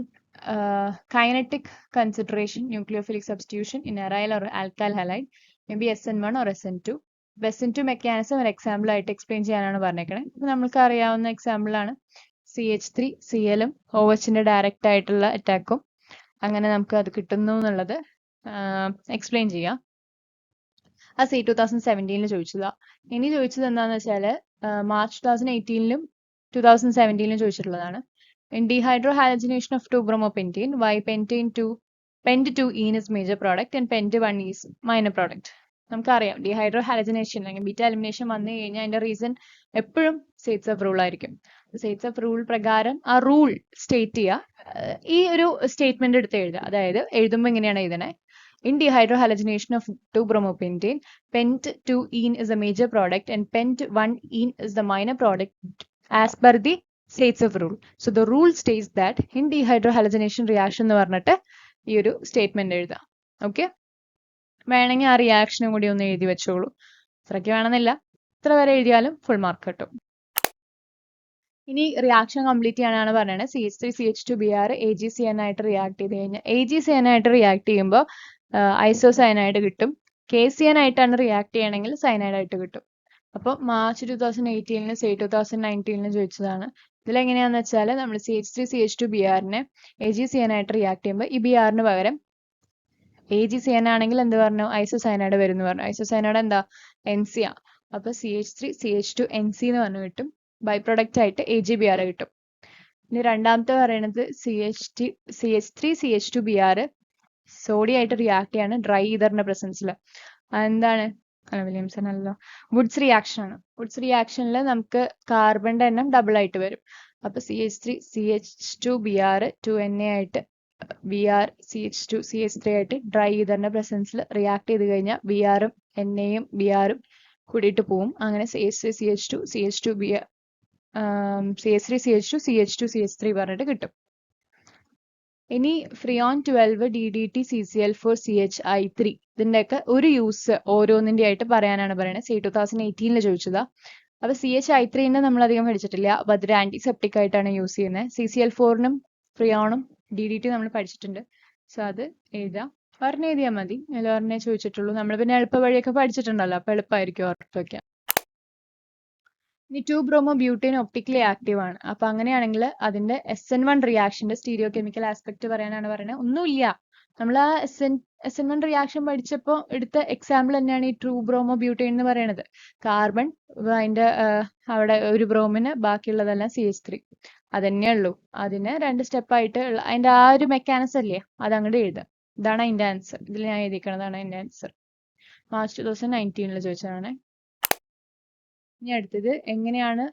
kinetic consideration nucleophilic substitution in aryl or alkyl halide may be SN1 or SN2. SN2 mechanism ഒരു എക്സാമ്പിൾ ആയിട്ട് എക്സ്പ്ലെയിൻ ചെയ്യാനാണ് പറഞ്ഞേക്കണേ. നമുക്ക് അറിയാവുന്ന എക്സാമ്പിൾ ആണ് CH3Cl ഉം OHന്റെ ഡയറക്റ്റ് ആയിട്ടുള്ള അറ്റാക്കും. അങ്ങനെ നമുക്ക് അത് കിട്ടുന്നു എന്നുള്ളത് എക്സ്പ്ലെയിൻ ചെയ്യാം. ആ 2017 ചോദിച്ചതാ. ഇനി ചോദിച്ചത് എന്താണെന്ന് വെച്ചാല് March 2018 2017 ചോദിച്ചിട്ടുള്ളതാണ്. In dehydrohalogenation of 2-bromopentene, why pent2ene is major product and pent1 is minor product? നമുക്കറിയാം ഡീഹൈഡ്രോഹാലജനേഷൻ അല്ലെങ്കിൽ ബീറ്റ എലിമിനേഷൻ വന്നു കഴിഞ്ഞാൽ അതിന്റെ റീസൺ എപ്പോഴും സ്റ്റേറ്റ്സ് ഓഫ് റൂൾ ആയിരിക്കും. സ്റ്റേറ്റ്സ് ഓഫ് റൂൾ പ്രകാരം ആ റൂൾ സ്റ്റേറ്റ് ചെയ്യുക, ഈ ഒരു സ്റ്റേറ്റ്മെന്റ് എടുത്ത് എഴുതുക. അതായത് എഴുതുമ്പോൾ എങ്ങനെയാണ് എഴുതണേ, in dehydrohalogenation of 2-bromopentene, pent2ene is a major product and pent1ene is the minor product as per the states of rule. So the rule states that in dehydrohalogenation reaction എന്ന് പറഞ്ഞിട്ട് ഈ ഒരു സ്റ്റേറ്റ്മെന്റ് എഴുതാം. ഓക്കെ, വേണമെങ്കിൽ ആ റിയാക്ഷനും കൂടി ഒന്ന് എഴുതി വെച്ചോളൂ. ഇത്രയ്ക്ക് വേണമെന്നില്ല, ഇത്ര വരെ എഴുതിയാലും ഫുൾ മാർക്ക് കിട്ടും. ഇനി റിയാക്ഷൻ കംപ്ലീറ്റ് ചെയ്യാനാണ് പറയുന്നത്. CH3CH2Br AgCN ആയിട്ട് റിയാക്ട് ചെയ്ത് കഴിഞ്ഞാൽ AgCN ആയിട്ട് റിയാക്ട് ചെയ്യുമ്പോൾ ഐസോസയനൈഡ് കിട്ടും. KCN ആയിട്ടാണ് റിയാക്ട് ചെയ്യണമെങ്കിൽ സയനൈഡ് ആയിട്ട് കിട്ടും. അപ്പോൾ മാർച്ച് 2018 സേ 2019 ചോദിച്ചതാണ്. ഇതിലെങ്ങനെയാന്ന് വെച്ചാൽ നമ്മൾ CH3CH2Brനെ AgCN ആയിട്ട് റിയാക്ട് ചെയ്യുമ്പോൾ ഈ Brന് പകരം AgCN ആണെങ്കിൽ എന്ത് പറഞ്ഞു, ഐസോസയനൈഡ് വരും എന്ന് പറഞ്ഞു. ഐസോസയനൈഡ് എന്താ, NC ആ. അപ്പൊ CH3CH2NC എന്ന് പറഞ്ഞു കിട്ടും. ബൈ പ്രൊഡക്റ്റ് ആയിട്ട് AgBr കിട്ടും. ഇനി രണ്ടാമത്തെ പറയുന്നത് CH3CH2Br സോഡിയം ആയിട്ട് റിയാക്ട് ചെയ്യാണ് ഡ്രൈ ഈതറിന്റെ പ്രസൻസിൽ. എന്താണ്, വില്യംസൺ അല്ലല്ലോ, വുഡ്സ് റിയാക്ഷൻ ആണ്. വുഡ്സ് റിയാക്ഷനിൽ നമുക്ക് കാർബണിന്റെ എണ്ണം ഡബിൾ ആയിട്ട് വരും. അപ്പൊ CH3CH2Br 2Na ആയിട്ട് Br CH2CH3 ആയിട്ട് ഡ്രൈ ഈതറിന്റെ പ്രസൻസിൽ റിയാക്ട് ചെയ്ത് കഴിഞ്ഞാൽ Brഉം NAയും Brഉം കൂടിയിട്ട് പോവും. അങ്ങനെ CH3CH2CH2Br CH3CH2CH2CH3 പറഞ്ഞിട്ട് കിട്ടും. ഇനി ഫ്രിയോൺ 12 DDT CCl4 CHI3 ഇതിന്റെയൊക്കെ ഒരു യൂസ് ഓരോന്നിന്റെ ആയിട്ട് പറയാനാണ് പറയുന്നത്. 2018 ചോദിച്ചതാ. അപ്പൊ CHI3 നമ്മൾ അധികം പഠിച്ചിട്ടില്ല. അപ്പൊ അതൊരു ആന്റിസെപ്റ്റിക് ആയിട്ടാണ് യൂസ് ചെയ്യുന്നത്. CCl4നും ഫ്രിയോണും DDT നമ്മൾ പഠിച്ചിട്ടുണ്ട്. സോ അത് എഴുതാം. ഒരെണ്ണം എഴുതിയാൽ മതി. അതിൽ ഒരെണ്ണേ ചോദിച്ചിട്ടുള്ളൂ. നമ്മൾ പിന്നെ എളുപ്പ വഴിയൊക്കെ പഠിച്ചിട്ടുണ്ടല്ലോ, അപ്പൊ എളുപ്പമായിരിക്കും ഓർത്ത് വെക്കാൻ. ഇനി 2-bromo-butane ഒപ്റ്റിക്കലി ആക്റ്റീവ് ആണ്. അപ്പൊ അങ്ങനെയാണെങ്കിൽ അതിന്റെ SN1 റിയാക്ഷന്റെ സ്റ്റീരിയോ കെമിക്കൽ ആസ്പെക്ട് പറയാനാണ് പറയുന്നത്. ഒന്നുമില്ല, നമ്മൾ ആ SN1 റിയാക്ഷൻ പഠിച്ചപ്പോൾ എടുത്ത എക്സാമ്പിൾ തന്നെയാണ് ഈ 2-bromo-butane എന്ന് പറയുന്നത്. കാർബൺ അതിന്റെ അവിടെ ഒരു ബ്രോമിന്, ബാക്കിയുള്ളതെല്ലാം CH3. അതന്നെ ഉള്ളൂ. അതിന് 2 സ്റ്റെപ്പായിട്ട് അതിന്റെ ആ ഒരു മെക്കാനിസം അല്ലേ, അത് അങ്ങോട്ട് എഴുതുക. ഇതാണ് അതിന്റെ ആൻസർ. ഇതിൽ ഞാൻ എഴുതിക്കണതാണ് അതിന്റെ ആൻസർ. മാർച്ച് 2019 ചോദിച്ചതാണ്. ഇനി അടുത്തത് എങ്ങനെയാണ്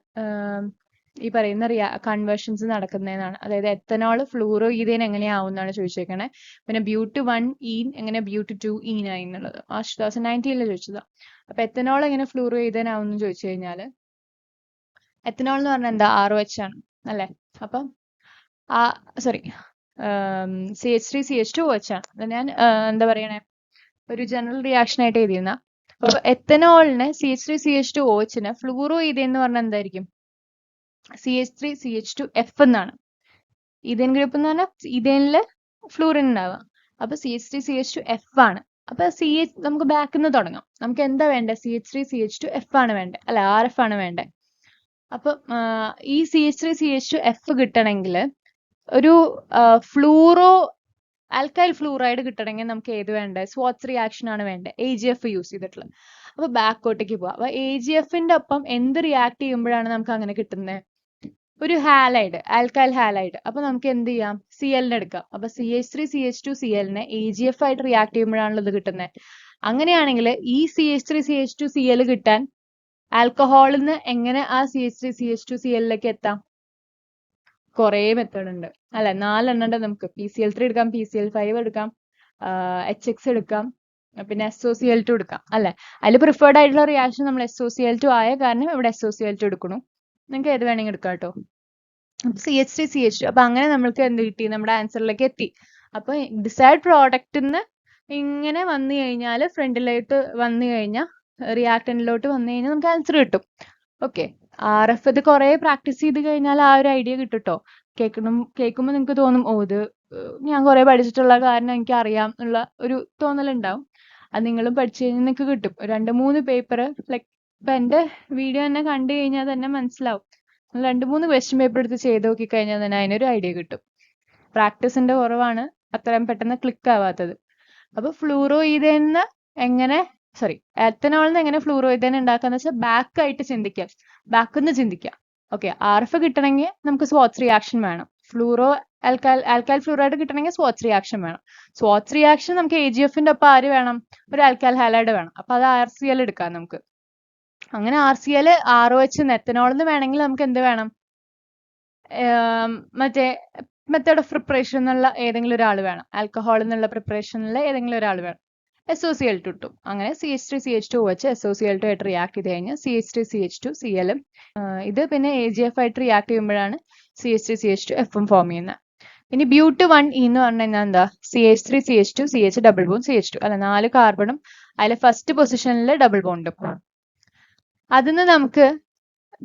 ഈ പറയുന്ന കൺവേർഷൻസ് നടക്കുന്നതെന്നാണ്. അതായത് എത്തനോൾ ഫ്ലൂറോ ഈഥേൻ എങ്ങനെയാവുമെന്നാണ് ചോദിച്ചേക്കണേ. പിന്നെ ബ്യൂട്ട് 1 എങ്ങനെ ബ്യൂട്ട് 2 ആയി എന്നുള്ളത് മാർച്ച് 2019 ചോദിച്ചതാ. അപ്പൊ എത്തനോൾ എങ്ങനെ ഫ്ലൂറോ ഈഥേൻ ആവുമെന്ന് ചോദിച്ചു കഴിഞ്ഞാല്, എത്തനോൾ എന്ന് പറഞ്ഞാൽ എന്താ, ROH ആണ് അല്ലെ. അപ്പം സോറി CH3CH2OH ആണ്. അത് ഞാൻ എന്താ പറയണേ, ഒരു ജനറൽ റിയാക്ഷൻ ആയിട്ട് എഴുതിയിരുന്ന. അപ്പൊ എത്തനോളിന് CH3CH2OHന് ഫ്ലൂറോ ഈഥേൻ എന്ന് പറഞ്ഞാൽ എന്തായിരിക്കും, CH3CH2F എന്നാണ്. ഈഥേൻ ഗ്രൂപ്പ് എന്ന് പറഞ്ഞാൽ ഈഥേനില് ഫ്ലൂറിൻ ഉണ്ടാവുക. അപ്പൊ CH3CH2F ആണ്. അപ്പൊ നമുക്ക് ബാക്കിൽ നിന്ന് തുടങ്ങാം. നമുക്ക് എന്താ വേണ്ടത്, CH3CH2F ആണ് വേണ്ടത്, അല്ല RF ആണ് വേണ്ടത്. അപ്പൊ ഈ CH3CH2F കിട്ടണമെങ്കിൽ ഒരു ഫ്ലൂറോ ആൽക്കൈൽ ഫ്ലൂറൈഡ് കിട്ടണമെങ്കിൽ നമുക്ക് ഏത് വേണ്ടത്, സ്വാട്സ് റിയാക്ഷൻ ആണ് വേണ്ടത്, AgF യൂസ് ചെയ്തിട്ടുള്ളത്. അപ്പൊ ബാക്കോട്ടേക്ക് പോവാം. അപ്പൊ AgFന്റെ ഒപ്പം എന്ത് റിയാക്ട് ചെയ്യുമ്പോഴാണ് നമുക്ക് അങ്ങനെ കിട്ടുന്നത്, ഒരു ഹാലൈഡ്, ആൽക്കൈൽ ഹാലൈഡ്. അപ്പൊ നമുക്ക് എന്ത് ചെയ്യാം, Cl എടുക്കാം. അപ്പൊ CH3CH2Clനെ AgF ആയിട്ട് റിയാക്ട് ചെയ്യുമ്പോഴാണല്ലോ ഇത് കിട്ടുന്നത്. അങ്ങനെയാണെങ്കിൽ ഈ CH3CH2Cl കിട്ടാൻ ആൽക്കഹോളിൽ നിന്ന് എങ്ങനെ ആ CH3CH2Clലേക്ക് എത്താം, കുറേ മെത്തേഡ് ഉണ്ട് അല്ലെ. 4 എണ്ണം ഉണ്ട് നമുക്ക്. PCl3 എടുക്കാം, PCl5 എടുക്കാം, HX എടുക്കാം, പിന്നെ SOCl2 എടുക്കാം അല്ലെ. അതിൽ പ്രിഫേർഡ് ആയിട്ടുള്ള റിയാക്ഷൻ നമ്മൾ SOCl2 ആയ കാരണം ഇവിടെ SOCl2 എടുക്കണം. നിങ്ങൾക്ക് ഏത് വേണമെങ്കിൽ എടുക്കാം കേട്ടോ. CH3CH2. അപ്പൊ അങ്ങനെ നമ്മൾക്ക് എന്ത് കിട്ടി, നമ്മുടെ ആൻസറിലേക്ക് എത്തി. അപ്പൊ ഡിസൈഡ് പ്രോഡക്റ്റിന്ന് ഇങ്ങനെ വന്നു കഴിഞ്ഞാൽ, ഫ്രണ്ടിലോട്ട് വന്നു കഴിഞ്ഞാൽ, റിയാക്ടന്റിലോട്ട് വന്നു കഴിഞ്ഞാൽ നമുക്ക് ആൻസർ കിട്ടും. ഓക്കെ. RF ഇത് കുറെ പ്രാക്ടീസ് ചെയ്ത് കഴിഞ്ഞാൽ ആ ഒരു ഐഡിയ കിട്ടും കേട്ടോ. കേൾക്കുമ്പോൾ നിങ്ങൾക്ക് തോന്നും, ഓ ഇത് ഞാൻ കുറെ പഠിച്ചിട്ടുള്ള കാരണം എനിക്ക് അറിയാം എന്നുള്ള ഒരു തോന്നലുണ്ടാവും. അത് നിങ്ങളും പഠിച്ചു കഴിഞ്ഞാൽ നിങ്ങൾക്ക് കിട്ടും. 2-3 പേപ്പർ, ലൈക്ക് ഇപ്പൊ എന്റെ വീഡിയോ തന്നെ കണ്ടു കഴിഞ്ഞാൽ തന്നെ മനസ്സിലാവും. 2-3 ക്വസ്റ്റ്യൻ പേപ്പർ എടുത്ത് ചെയ്ത് നോക്കി കഴിഞ്ഞാൽ തന്നെ അതിനൊരു ഐഡിയ കിട്ടും. പ്രാക്ടീസിന്റെ കുറവാണ് അത്രയും പെട്ടെന്ന് ക്ലിക്ക് ആവാത്തത്. അപ്പൊ ഫ്ലൂറോ ഈഥേന്ന് എങ്ങനെ, സോറി എത്തനോളിന്ന് എങ്ങനെ ഫ്ലൂറോ ഈഥേൻ ഉണ്ടാക്കാന്ന് വെച്ചാൽ ബാക്ക് ആയിട്ട് ചിന്തിക്കാം, ബാക്കിൽ നിന്ന് ചിന്തിക്കാം. ഓക്കെ. RF കിട്ടണമെങ്കിൽ നമുക്ക് സ്വാട്സ് റിയാക്ഷൻ വേണം. ഫ്ലൂറോ ആൽക്കൈൽ ഫ്ലൂറൈഡ് കിട്ടണമെങ്കിൽ സ്വാട്സ് റിയാക്ഷൻ വേണം. സ്വാട്സ് റിയാക്ഷൻ നമുക്ക് AgFന്റെ ഒപ്പം ആര് വേണം, ഒരു ആൽക്കൈൽ ഹാലൈഡ് വേണം. അപ്പൊ അത് RCl എടുക്കാം നമുക്ക്. അങ്ങനെ RCl ROH എത്തനോളിന്ന് വേണമെങ്കിൽ നമുക്ക് എന്ത് വേണം, മറ്റേ മെത്തേഡ് ഓഫ് പ്രിപ്പറേഷൻ എന്നുള്ള ഏതെങ്കിലും ഒരാൾ വേണം. ആൽക്കഹോൾ എന്നുള്ള പ്രിപ്പറേഷനിൽ ഏതെങ്കിലും ഒരാൾ വേണം. SOCl2 കിട്ടും. അങ്ങനെ CH3CH2OH SOCl2 ആയിട്ട് റിയാക്ട് ചെയ്ത് കഴിഞ്ഞാൽ CH3CH2Cl. ഇത് പിന്നെ AgF ആയിട്ട് റിയാക്ട് ചെയ്യുമ്പോഴാണ് CH3CH2F ഫോം ചെയ്യുന്നത്. ഇനി ബ്യൂട്ട് 1 എന്ന് പറഞ്ഞു കഴിഞ്ഞാൽ എന്താ, CH3CH2CH ഡബിൾ ബോണ്ട് CH2 അല്ല, 4 കാർബണും അതിൽ ഫസ്റ്റ് പൊസിഷനിൽ ഡബിൾ ബോണ്ടും. അതിന് നമുക്ക്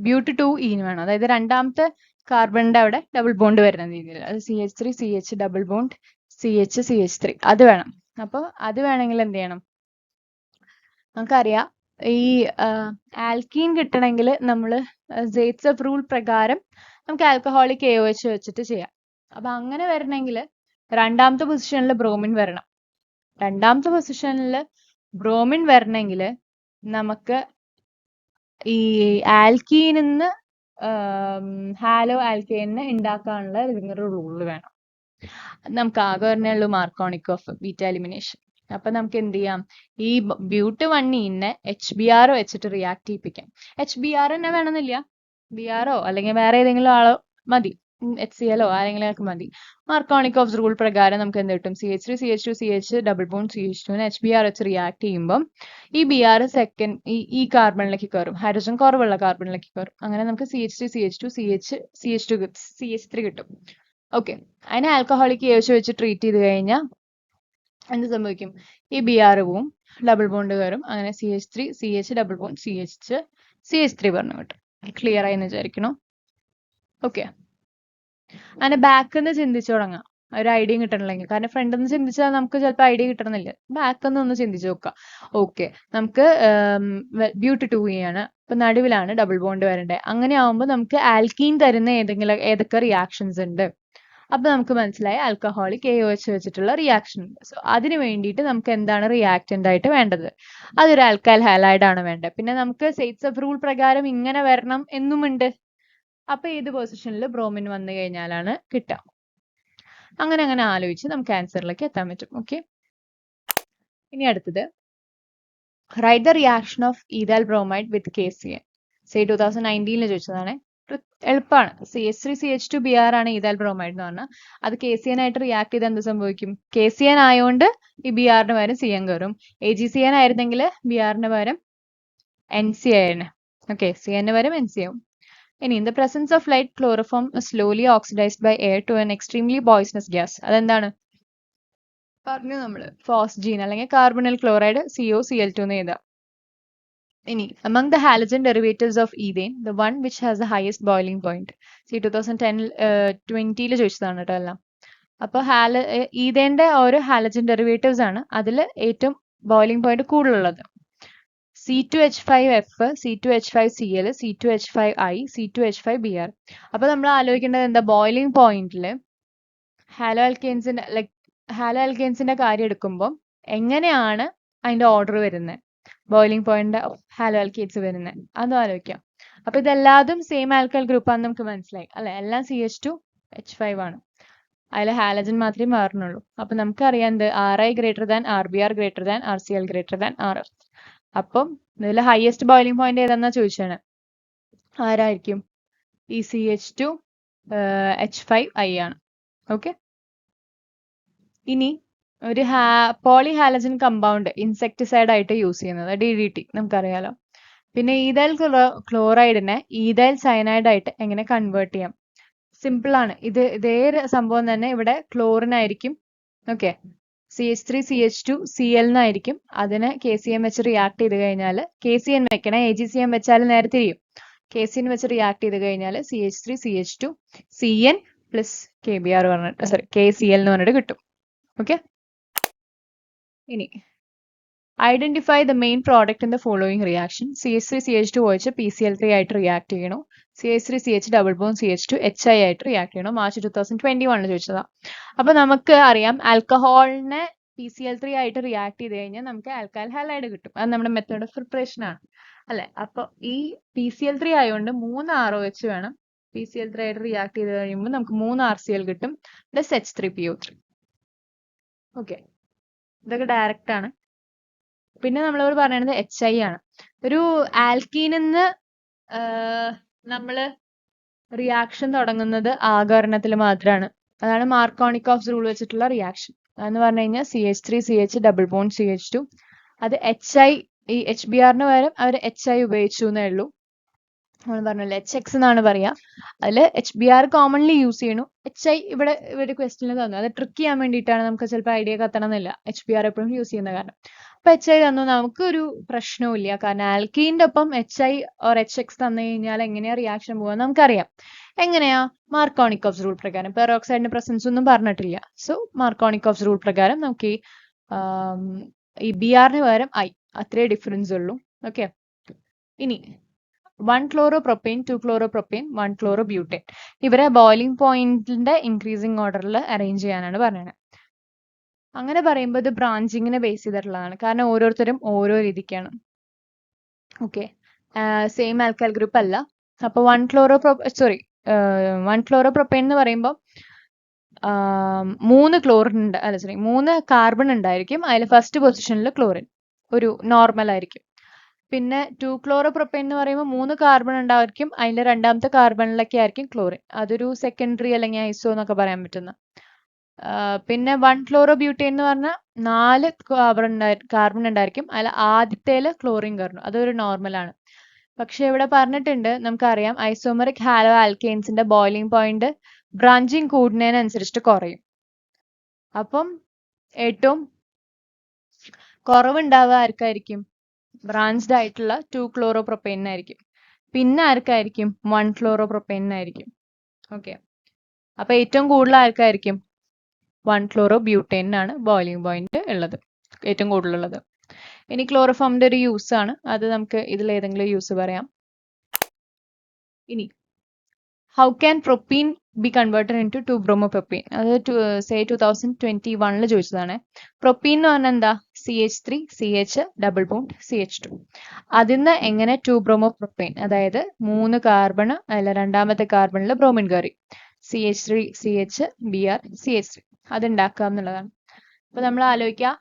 ബ്യൂട്ട് 2 വേണം. അതായത് രണ്ടാമത്തെ കാർബണിന്റെ അവിടെ ഡബിൾ ബോണ്ട് വരുന്ന രീതിയിൽ, അത് CH3CH ഡബിൾ ബോണ്ട് CH3 അത് വേണം. അപ്പൊ അത് വേണമെങ്കിൽ എന്ത് ചെയ്യണം, നമുക്കറിയാം ഈ ആൽക്കീൻ കിട്ടണമെങ്കിൽ നമ്മൾ സേറ്റ്സഫ് റൂൾ പ്രകാരം നമുക്ക് ആൽക്കഹോളിക് AOH വെച്ചിട്ട് ചെയ്യാം. അപ്പൊ അങ്ങനെ വരണമെങ്കിൽ രണ്ടാമത്തെ പൊസിഷനിൽ ബ്രോമിൻ വരണം. രണ്ടാമത്തെ പൊസിഷനിൽ ബ്രോമിൻ വരണമെങ്കിൽ നമുക്ക് ഈ ആൽക്കീനിന്ന് ഹാലോ ആൽക്കൈനിനെ ഉണ്ടാക്കാനുള്ള ഒരു റൂൾ വേണം. നമുക്ക് ആകെ പറഞ്ഞുള്ളൂ മാർക്കോണിക് ഓഫ് ബീറ്റ എലിമിനേഷൻ. അപ്പൊ നമുക്ക് എന്ത് ചെയ്യാം, ഈ ബ്യൂട്ട് 1 HBr വെച്ചിട്ട് റിയാക്ട് ചെയ്യിപ്പിക്കാം. HBr തന്നെ വേണമെന്നില്ല, BRO അല്ലെങ്കിൽ വേറെ ഏതെങ്കിലും ആളോ മതി, HCl ആരെങ്കിലും ഒക്കെ മതി. മാർക്കോണിക് ഓഫ് റൂൾ പ്രകാരം നമുക്ക് എന്ത് കിട്ടും, CH3CH2CH double bond CH2 HBr വെച്ച് റിയാക്ട് ചെയ്യുമ്പോൾ ഈ BR സെക്കൻഡ് ഈ കാർബണിലേക്ക് കയറും, ഹൈഡ്രജൻ കുറവുള്ള കാർബണിലേക്ക് കയറും. അങ്ങനെ നമുക്ക് CH3CH2CH CH3 കിട്ടും. ഓക്കെ, അതിനെ ആൽക്കഹോളിക് KOH വെച്ച് ട്രീറ്റ് ചെയ്ത് കഴിഞ്ഞാൽ എന്ത് സംഭവിക്കും? ഈ BR പോവും, ഡബിൾ ബോണ്ട് കയറും, അങ്ങനെ CH3 CH double bond CH3 പറഞ്ഞു കിട്ടും. ക്ലിയർ ആയി എന്ന് വിചാരിക്കണോ? ഓക്കെ, അങ്ങനെ ബാക്ക് നിന്ന് ചിന്തിച്ചു തുടങ്ങാം, ഒരു ഐഡിയ കിട്ടണില്ലെങ്കിൽ. കാരണം ഫ്രണ്ടിൽ നിന്ന് ചിന്തിച്ചാൽ നമുക്ക് ചിലപ്പോൾ ഐഡിയ കിട്ടണമെന്നില്ല. ബാക്ക് നിന്ന് ഒന്ന് ചിന്തിച്ചു നോക്കാം. ഓക്കെ, നമുക്ക് ബ്യൂട്ട് 2 ആണ്, ഇപ്പൊ നടുവിലാണ് ഡബിൾ ബോണ്ട് വരേണ്ടത്. അങ്ങനെ ആവുമ്പോൾ നമുക്ക് ആൽക്കീൻ തരുന്ന ഏതൊക്കെ റിയാക്ഷൻസ് ഉണ്ട്? അപ്പൊ നമുക്ക് മനസ്സിലായി ആൽക്കഹോളിക് KOH വെച്ചിട്ടുള്ള റിയാക്ഷൻ ഉണ്ട്. സോ അതിന് വേണ്ടിയിട്ട് നമുക്ക് എന്താണ് റിയാക്റ്റന്റ് ആയിട്ട് വേണ്ടത്? അതൊരു ആൽക്കൈൽ ഹാലൈഡ് ആണ് വേണ്ടത്. പിന്നെ നമുക്ക് സെയ്റ്റ്സഫ് റൂൾ പ്രകാരം ഇങ്ങനെ വരണം എന്നുമുണ്ട്. അപ്പൊ ഏത് പൊസിഷനിൽ ബ്രോമിൻ വന്നു കഴിഞ്ഞാലാണ് കിട്ടുക? അങ്ങനെ അങ്ങനെ ആലോചിച്ച് നമുക്ക് ആൻസറിലേക്ക് എത്താൻ പറ്റും. ഓക്കെ, ഇനി അടുത്തത് write the reaction of ethyl bromide with KCN. 2019 ചോദിച്ചതാണ്. എളുപ്പമാണ്. CH3CH2Br ആണ് ഈഥൈൽ ബ്രോമൈഡ് എന്ന് പറഞ്ഞാൽ അത് KCN ആയിട്ട് റിയാക്ട് ചെയ്ത് എന്ത് സംഭവിക്കും? KCN ആയതുകൊണ്ട് ഈ BRന് പകരം CN കയറും. AgCN ആയിരുന്നെങ്കിൽ BRന് പകരം NC ആയിരുന്നു. ഓക്കെ, CNന് പകരം NC ആവും. ഇനി in the presence of light, chloroform is slowly oxidized by air to an extremely poisonous gas. അതെന്താണ് പറഞ്ഞു നമ്മള്? ഫോസ്ജീൻ അല്ലെങ്കിൽ കാർബണൽ ക്ലോറൈഡ് COCl2 എന്ന് എഴുതാം. ഇനി among the halogen derivatives of ethane, the one which has the highest boiling point. 2020 ചോദിച്ചതാണ് കേട്ടോ എല്ലാം. അപ്പൊ ഈതേന്റെ ഓരോ ഹാലജൻ ഡെറിവേറ്റീവ്സ് ആണ് അതിൽ ഏറ്റവും ബോയിലിംഗ് പോയിന്റ് കൂടുതലുള്ളത്. C2H5F, C2H5Cl, C2H5I, C2H5Br. അപ്പൊ നമ്മൾ ആലോചിക്കേണ്ടത് എന്താ? ബോയിലിംഗ് പോയിന്റിൽ ഹാലോ ആൽക്കെയിൻസിന്റെ കാര്യം എടുക്കുമ്പോൾ എങ്ങനെയാണ് അതിന്റെ ഓർഡർ വരുന്നത്, ബോയിലിംഗ് പോയിന്റ് ഹാലോ ആൽക്കെയ്ൻസ് വരുന്നത്, അതും ആലോചിക്കാം. അപ്പൊ ഇതെല്ലാതും സെയിം ആൽക്കൈൽ ഗ്രൂപ്പാണെന്ന് നമുക്ക് മനസ്സിലായി അല്ലെ? എല്ലാം CH2H5 ആണ്. അതിൽ ഹാലജൻ മാത്രമേ മാറുന്നുള്ളൂ. അപ്പൊ നമുക്കറിയാം എന്ത്? RI greater than RBr greater than RCl greater than RF. അപ്പം ഇതിൽ ഹയസ്റ്റ് ബോയിലിംഗ് പോയിന്റ് ഏതാന്നാ ചോദിച്ചാണ്. ആരായിരിക്കും? ഈ CH2H5I ആണ്. ഓക്കെ, ഇനി ഒരു പോളി ഹാലജൻ കമ്പൗണ്ട് ഇൻസെക്ടിസൈഡ് ആയിട്ട് യൂസ് ചെയ്യുന്നത് DDT നമുക്കറിയാലോ. പിന്നെ ഈഥൈൽ ക്ലോറൈഡിനെ ഈഥൈൽ സയനൈഡ് ആയിട്ട് എങ്ങനെ കൺവേർട്ട് ചെയ്യാം? സിമ്പിൾ ആണ്. ഇതേ സംഭവം തന്നെ ഇവിടെ ക്ലോറിൻ ആയിരിക്കും. ഓക്കെ, CH3CH2Cl എന്നായിരിക്കും. അതിനെ KCN വെച്ച് റിയാക്ട് ചെയ്ത് കഴിഞ്ഞാൽ KCN വെക്കണേ, AgCN വെച്ചാൽ നേരെ തിരിയും. KCN വെച്ച് റിയാക്ട് ചെയ്ത് കഴിഞ്ഞാൽ CH3CH2Cn പ്ലസ് KBr പറഞ്ഞിട്ട് KCl എന്ന് പറഞ്ഞിട്ട് കിട്ടും. ഓക്കെ, ഇനി identify the main product in the following reaction. CH3CH2 ഒഴിച്ച് PCl3 ആയിട്ട് റിയാക്ട് ചെയ്യണോ? CH3CH double bond CH2 HI ആയിട്ട് റിയാക്ട് ചെയ്യണോ? മാർച്ച് 2021 ചോദിച്ചതാ. അപ്പൊ നമുക്ക് അറിയാം ആൽക്കഹോളിനെ PCl3 ആയിട്ട് റിയാക്ട് ചെയ്ത് കഴിഞ്ഞാൽ നമുക്ക് ആൽക്കൈൽ ഹാലൈഡ് കിട്ടും. അത് നമ്മുടെ മെത്തേഡ് ഓഫ് പ്രിപ്പറേഷൻ ആണ് അല്ലെ? അപ്പൊ ഈ PCl3 ആയതുകൊണ്ട് 3 ROH വേണം. PCl3 ആയിട്ട് റിയാക്ട് ചെയ്ത് കഴിയുമ്പോൾ നമുക്ക് 3 RCl കിട്ടും പ്ലസ് H3PO3. ഓക്കെ, ഇതൊക്കെ ഡയറക്റ്റ് ആണ്. പിന്നെ നമ്മളോട് പറയുന്നത് HI ആണ്. ഒരു ആൽക്കീനിന്ന് നമ്മള് റിയാക്ഷൻ തുടങ്ങുന്നത് ആകരണത്തിൽ മാത്രമാണ്. അതാണ് മാർക്കോണിക്കോഫ്സ് റൂൾ വെച്ചിട്ടുള്ള റിയാക്ഷൻ. അതെന്ന് പറഞ്ഞു കഴിഞ്ഞാൽ CH3CH ഡബിൾ ബോണ്ട് CH2 അത് HI, ഈ HBrന് പകരം അവർ HI ഉപയോഗിച്ചു എന്നേ ഉള്ളൂ. നമ്മൾ പറഞ്ഞല്ലോ HX എന്നാണ് പറയാ. അതിൽ HBr കോമൺലി യൂസ് ചെയ്യണു. HI ഇവിടെ ഒരു ക്വസ്റ്റ്യനിൽ തന്നു. അത് ട്രിക്ക് ചെയ്യാൻ വേണ്ടിയിട്ടാണ്, നമുക്ക് ചിലപ്പോൾ ഐഡിയ കത്തണമെന്നില്ല. HBr എപ്പോഴും യൂസ് ചെയ്യുന്ന കാരണം. അപ്പൊ HI തന്നു, നമുക്കൊരു പ്രശ്നവും ഇല്ല. കാരണം ആൽക്കീൻ്റെ ഒപ്പം HI ഓർ HX തന്നു കഴിഞ്ഞാൽ എങ്ങനെയാ റിയാക്ഷൻ പോവാ നമുക്കറിയാം. എങ്ങനെയാ? മാർക്കോണിക്കോഫ്സ് റൂൾ പ്രകാരം. പെറോക്സൈഡിന്റെ പ്രസൻസ് ഒന്നും പറഞ്ഞിട്ടില്ല. സോ മാർക്കോണിക്കോഫ്സ് റൂൾ പ്രകാരം നമുക്ക് ഈ BRന് പകരം I, അത്രേ ഡിഫറൻസ് ഉള്ളൂ. ഓക്കെ, ഇനി 1 chloropropane, 2 chloropropane, 1 chlorobutane. ഇവരെ ബോയിലിംഗ് പോയിന്റിന്റെ ഇൻക്രീസിംഗ് ഓർഡറിൽ അറേഞ്ച് ചെയ്യാനാണ് പറയുന്നത്. അങ്ങനെ പറയുമ്പോൾ ഇത് ബ്രാഞ്ചിങ്ങിനെ ബേസ് ചെയ്തിട്ടുള്ളതാണ്. കാരണം ഓരോരുത്തരും ഓരോ രീതിക്കാണ്. ഓക്കെ, സെയിം ആൽക്കൈൽ ഗ്രൂപ്പ് അല്ല. അപ്പൊ 1 chloropropane എന്ന് പറയുമ്പോൾ 3 ക്ലോറിൻ ഉണ്ട്, അല്ല സോറി 3 കാർബൺ ഉണ്ടായിരിക്കും. അതിൽ ഫസ്റ്റ് പൊസിഷനിൽ ക്ലോറിൻ ഒരു നോർമൽ ആയിരിക്കും. പിന്നെ 2 chloropropane എന്ന് പറയുമ്പോൾ 3 കാർബൺ ഉണ്ടായിരിക്കും. അതിന്റെ രണ്ടാമത്തെ കാർബണിലൊക്കെ ആയിരിക്കും ക്ലോറിൻ. അതൊരു സെക്കൻഡറി അല്ലെങ്കിൽ ഐസോ എന്നൊക്കെ പറയാൻ പറ്റുന്ന. പിന്നെ 1 chlorobutane എന്ന് പറഞ്ഞാൽ 4 കാർബൺ ഉണ്ടായിരിക്കും. അതിൽ ആദ്യത്തേല് ക്ലോറിൻ കയറുന്നു, അതൊരു നോർമൽ ആണ്. പക്ഷെ ഇവിടെ പറഞ്ഞിട്ടുണ്ട്, നമുക്കറിയാം ഐസോമറിക് ഹാലോ ആൽക്കെയിൻസിന്റെ ബോയിലിംഗ് പോയിന്റ് ബ്രാഞ്ചിങ് കൂടുന്നതിനനുസരിച്ചിട്ട് കുറയും. അപ്പം ഏറ്റവും കുറവുണ്ടാവുക ആർക്കായിരിക്കും? ബ്രാഞ്ച്ഡ് ആയിട്ടുള്ള 2-chloropropaneനായിരിക്കും. പിന്നെ ആർക്കായിരിക്കും? 1-chloropropaneനായിരിക്കും. ഓക്കെ, അപ്പൊ ഏറ്റവും കൂടുതൽ ആർക്കായിരിക്കും? 1-chlorobutaneനാണ് ബോയിലിംഗ് പോയിന്റ് ഉള്ളത്, ഏറ്റവും കൂടുതലുള്ളത്. ഇനി ക്ലോറോഫോമിന്റെ ഒരു യൂസ് ആണ്, അത് നമുക്ക് ഇതിൽ ഏതെങ്കിലും യൂസ് പറയാം. ഇനി how can propene be converted into 2-bromopropane? അത് 2021 ചോദിച്ചതാണ്. പ്രൊപ്പീൻ എന്ന് പറഞ്ഞാൽ എന്താ? CH3 CH double bond CH2. അതിന്ന് എങ്ങനെ 2-bromopropane, അതായത് 3 കാർബൺ അല്ല രണ്ടാമത്തെ കാർബണിൽ ബ്രോമിൻ കയറി, CH3 CH Br CH3 അതുണ്ടാക്കാം എന്നുള്ളതാണ്. അപ്പൊ നമ്മൾ ആലോചിക്കുക,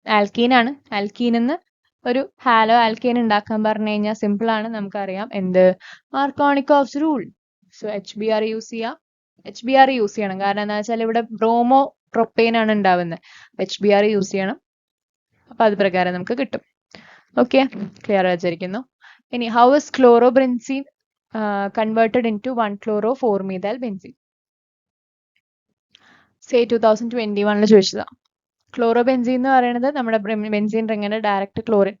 ആൽക്കീനാണ്. ആൽക്കീനിന്ന് ഒരു ഹാലോ ആൽക്കീൻ ഉണ്ടാക്കാൻ പറഞ്ഞു കഴിഞ്ഞാൽ സിമ്പിൾ ആണ്, നമുക്കറിയാം എന്ത്? Markovnikov's rule. So HBr use ചെയ്യാം. HBr യൂസ് ചെയ്യണം, കാരണം എന്താ വെച്ചാൽ ഇവിടെ ബ്രോമോ പ്രൊപ്പെയിൻ ആണ് ഉണ്ടാവുന്നത്. HBr യൂസ് ചെയ്യണം. അപ്പൊ അത് പ്രകാരം നമുക്ക് കിട്ടും. ഓക്കെ, ക്ലിയർ ആയിരിക്കുന്നു. ഇനി how is chlorobenzene converted into 1-chloro-4-methyl benzene? 2021 ചോദിച്ചതാ. ക്ലോറോബെൻസീൻ എന്ന് പറയുന്നത് നമ്മുടെ ബെൻസീൻ റിങ്ങിന്റെ ഡയറക്റ്റ് ക്ലോറിൻ.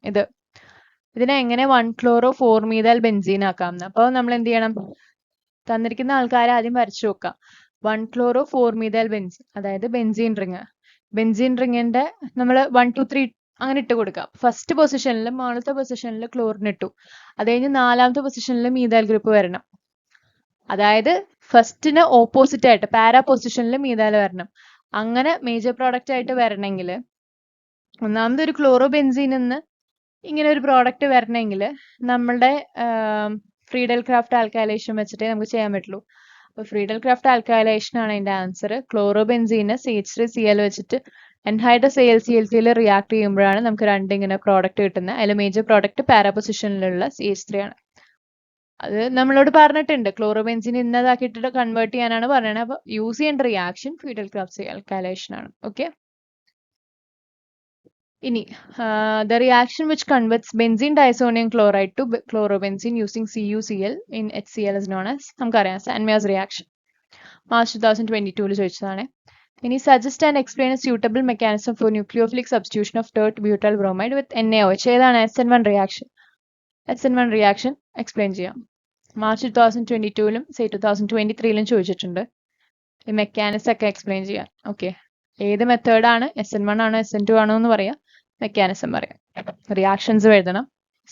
ഇതിനെ എങ്ങനെ 1-chloro-4-methyl benzene ആക്കാമെന്ന്. അപ്പോൾ നമ്മൾ എന്ത് ചെയ്യണം? തന്നിരിക്കുന്ന ആൾക്കാരെ ആദ്യം വരച്ചു നോക്കാം. 1-chloro-4-methyl benzene, അതായത് ബെൻസീൻ റിങ്. ബെൻസീൻ റിങ്ങിന്റെ നമ്മൾ 1 2 3 അങ്ങനെ ഇട്ട് കൊടുക്കാം. ഫസ്റ്റ് പൊസിഷനിൽ മുകളിലത്തെ പൊസിഷനിൽ ക്ലോറിൻ ഇട്ടു, അത് കഴിഞ്ഞ് 4ാമത്തെ പൊസിഷനിൽ മീഥൈൽ ഗ്രൂപ്പ് വരണം. അതായത് ഫസ്റ്റിന് ഓപ്പോസിറ്റ് ആയിട്ട് പാരാ പൊസിഷനിൽ മീഥൈൽ വരണം. അങ്ങനെ മേജർ പ്രോഡക്റ്റ് ആയിട്ട് വരണമെങ്കിൽ, ഒന്നാമത് ഒരു ക്ലോറോബെൻസീനിൽ നിന്ന് ഇങ്ങനെ ഒരു പ്രോഡക്റ്റ് വരണമെങ്കിൽ നമ്മളുടെ ഫ്രീഡൽ ക്രാഫ്റ്റ് ആൽക്കൈലേഷൻ വെച്ചിട്ടേ നമുക്ക് ചെയ്യാൻ പറ്റുള്ളൂ. അപ്പോൾ ഫ്രീഡൽ ക്രാഫ്റ്റ് ആൽക്കൈലേഷൻ ആണ് അതിന്റെ ആൻസർ. ക്ലോറോബെൻസീന് CH3Cl വെച്ചിട്ട് എൻഹൈഡ്രസ് AlCl3യിൽ റിയാക്ട് ചെയ്യുമ്പോഴാണ് നമുക്ക് ഇങ്ങനെ പ്രോഡക്റ്റ് കിട്ടുന്നത്. അതിൽ മേജർ പ്രോഡക്റ്റ് പാരാ പൊസിഷനിലുള്ള CH3 ആണ്. അത് നമ്മളോട് പറഞ്ഞിട്ടുണ്ട്, ക്ലോറോബെൻസീൻ ഇന്നതാക്കിയിട്ട് കൺവേർട്ട് ചെയ്യാനാണ് പറയുന്നത്. അപ്പോൾ യൂസ് ചെയ്യേണ്ട റിയാക്ഷൻ ഫ്രീഡൽ ക്രാഫ്റ്റ് ആൽക്കൈലേഷൻ ആണ്. ഓക്കെ, ഇനി the reaction which converts benzene diazonium chloride to chlorobenzene using CuCl in HCl is known as, നമുക്കറിയാം, സാൻമേഴ്സ് റിയാക്ഷൻ. മാർച്ച് 2022 ചോദിച്ചതാണ്. ഇനി suggest and explain a suitable mechanism for nucleophilic substitution of tert butyl bromide with NaOH. ഏതാണ്? SN1 reaction. SN1 reaction explain ചെയ്യാം. March 2022ലും 2023ലും ചോദിച്ചിട്ടുണ്ട്. ഈ mechanism ഒക്കെ എക്സ്പ്ലെയിൻ ചെയ്യാം. ഓക്കെ, ഏത് മെത്തേഡാണ്? SN1 ആണോ SN2 ആണോ എന്ന് പറയാം, മെക്കാനിസം പറയാം, റിയാക്ഷൻസ് എഴുതണം,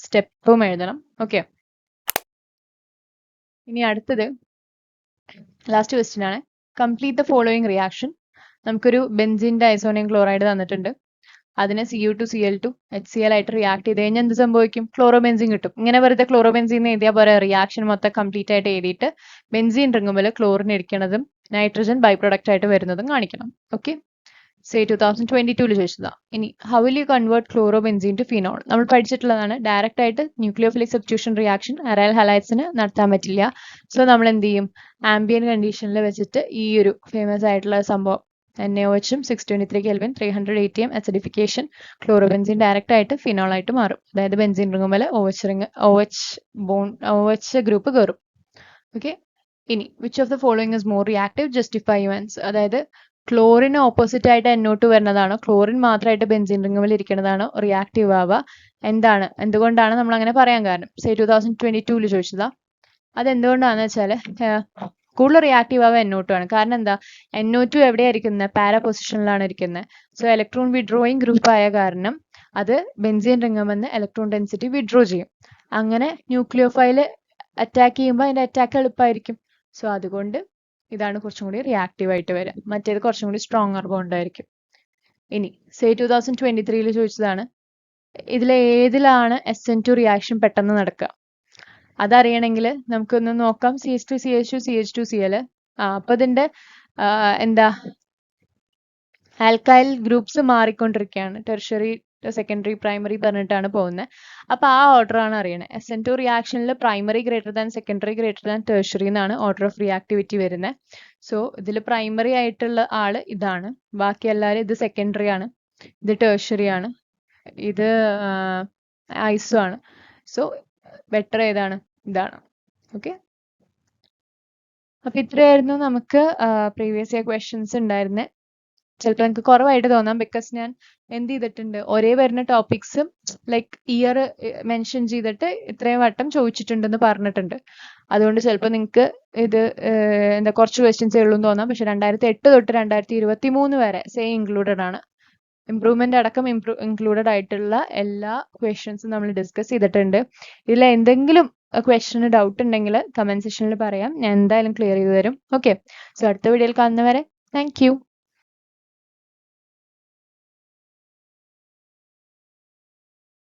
സ്റ്റെപ്പും എഴുതണം. ഓക്കെ, ഇനി അടുത്തത് ലാസ്റ്റ് ക്വസ്റ്റ്യൻ ആണ്. Complete the following reaction. നമുക്കൊരു ബെൻസീൻ ഡൈസോണിയം ക്ലോറൈഡ് തന്നിട്ടുണ്ട്, അതിനെ Cu2Cl2 HCl ആയിട്ട് റിയാക്ട് ചെയ്ത് കഴിഞ്ഞാൽ എന്ത് സംഭവിക്കും? ക്ലോറോബെൻസീൻ കിട്ടും. ഇങ്ങനെ വെറുതെ ക്ലോറോബെൻസീൻ എഴുതിയാൽ പോലെ റിയാക്ഷൻ മൊത്തം കംപ്ലീറ്റ് ആയിട്ട് എഴുതിയിട്ട് ബെൻസീൻ റിങ്ങുമ്പോൾ ക്ലോറിൻ ഇരിക്കുന്നതും നൈട്രജൻ ബൈ പ്രൊഡക്റ്റ് ആയിട്ട് വരുന്നതും കാണിക്കണം. ഓക്കെ, 2022 ചോദിച്ചതാ. ഇനി how will you convert chlorobenzene to phenol? നമ്മൾ പഠിച്ചിട്ടുള്ളതാണ്, ഡയറക്റ്റ് ആയിട്ട് ന്യൂക്ലിയോഫിലിക് സബ്സ്റ്റിറ്റ്യൂഷൻ റിയാക്ഷൻ അറൈൽ ഹലൈഡ്സിന് നടത്താൻ പറ്റില്ല. സോ നമ്മൾ എന്ത് ചെയ്യും? ആംബിയൻ കണ്ടീഷനിൽ വെച്ചിട്ട് ഈ ഒരു ഫേമസ് ആയിട്ടുള്ള സംഭവം NaOHും 623 Kelvin 300 atm acidification chlorobenzene direct ആയിട്ട് ഫിനോൾ ആയിട്ട് മാറും. അതായത് ബെൻസീൻ റിംഗ് പോലെ OH ഗ്രൂപ്പ് കയറും. ഓക്കെ, ഇനി which of the following is more reactive? Justify your answer. അതായത് ക്ലോറിന് ഓപ്പോസിറ്റ് ആയിട്ട് NO2 വരുന്നതാണോ, ക്ലോറിൻ മാത്രമായിട്ട് ബെൻസീൻ റിംഗിൽ ഇരിക്കുന്നതാണോ റിയാക്റ്റീവ് ആവുക? എന്താണ്, എന്തുകൊണ്ടാണ് നമ്മൾ അങ്ങനെ പറയാൻ കാരണം? 2022 ചോദിച്ചതാ. അതെന്തുകൊണ്ടാണെന്ന് വെച്ചാൽ കൂടുതൽ റിയാക്റ്റീവ് ആവുക NO2 ആണ്. കാരണം എന്താ? NO2 എവിടെയാണ് ഇരിക്കുന്നത്? പാരാ പൊസിഷനിലാണ് ഇരിക്കുന്നത്. സോ ഇലക്ട്രോൺ വിഡ്രോയിങ് ഗ്രൂപ്പ് ആയ കാരണം അത് ബെൻസീൻ റിംഗമെന്ന് ഇലക്ട്രോൺ ഡെൻസിറ്റി വിഡ്രോ ചെയ്യും. അങ്ങനെ ന്യൂക്ലിയോഫൈല് അറ്റാക്ക് ചെയ്യുമ്പോൾ അതിന്റെ അറ്റാക്ക് എളുപ്പമായിരിക്കും. സോ അതുകൊണ്ട് ഇതാണ് കുറച്ചും കൂടി റിയാക്റ്റീവ് ആയിട്ട് വരിക, മറ്റേത് കുറച്ചും കൂടി സ്ട്രോങ്ങർ ബോണ്ട് ആയിരിക്കും. ഇനി 2023 ചോദിച്ചതാണ്, ഏതിലാണ് SN2 റിയാക്ഷൻ പെട്ടെന്ന് നടക്കുക? അതറിയണമെങ്കിൽ നമുക്കൊന്ന് നോക്കാം. CH3 CH2 CH2Cl. അപ്പൊ ഇതിന്റെ എന്താ, ആൽക്കൈൽ ഗ്രൂപ്പ്സ് മാറിക്കൊണ്ടിരിക്കുകയാണ്, ടെർഷറി സെക്കൻഡറി പ്രൈമറി പറഞ്ഞിട്ടാണ് പോകുന്നത്. അപ്പൊ ആ ഓർഡർ ആണ് അറിയണത്. SN2 റിയാക്ഷനിൽ primary greater than secondary greater than tertiary എന്നാണ് ഓർഡർ ഓഫ് റിയാക്ടിവിറ്റി വരുന്നത്. സോ ഇതിൽ പ്രൈമറി ആയിട്ടുള്ള ആള് ഇതാണ്, ബാക്കി എല്ലാവരും ഇത് സെക്കൻഡറി ആണ്, ഇത് ടെർഷറി ആണ്, ഇത് ഐസോ ആണ്. സോ ബെറ്റർ ഏതാണ്? ഇതാണ്. ഓക്കെ. അപ്പൊ ഇത്രയായിരുന്നു നമുക്ക് പ്രീവിയസ് ഇയർ ക്വസ്റ്റ്യൻസ് ഉണ്ടായിരുന്നത്. ചിലപ്പോൾ എനിക്ക് കുറവായിട്ട് തോന്നാം, ബിക്കോസ് ഞാൻ എന്ത് ചെയ്തിട്ടുണ്ട്, ഒരേ വരുന്ന ടോപ്പിക്സും ലൈക്ക് ഇയർ മെൻഷൻ ചെയ്തിട്ട് ഇത്രയും വട്ടം ചോദിച്ചിട്ടുണ്ടെന്ന് പറഞ്ഞിട്ടുണ്ട്. അതുകൊണ്ട് ചിലപ്പോൾ നിങ്ങൾക്ക് ഇത് എന്താ കുറച്ച് ക്വസ്റ്റ്യൻസേ ഉള്ളൂ എന്ന് തോന്നാം. പക്ഷെ 2008 തൊട്ട് 2023 വരെ സെയിം ഇൻക്ലൂഡഡ് ആണ്. ഇംപ്രൂവ്മെന്റ് അടക്കം ഇൻക്ലൂഡഡ് ആയിട്ടുള്ള എല്ലാ ക്വസ്റ്റ്യൻസും നമ്മൾ ഡിസ്കസ് ചെയ്തിട്ടുണ്ട്. ഇതിൽ എന്തെങ്കിലും ക്വസ്റ്റ്യന് ഡൗട്ട് ഉണ്ടെങ്കിൽ കമന്റ് സെക്ഷനിൽ പറയാം, ഞാൻ എന്തായാലും ക്ലിയർ ചെയ്ത് തരും. ഓക്കെ, സോ അടുത്ത വീഡിയോയിൽ കാണുന്നവരെ താങ്ക് യു.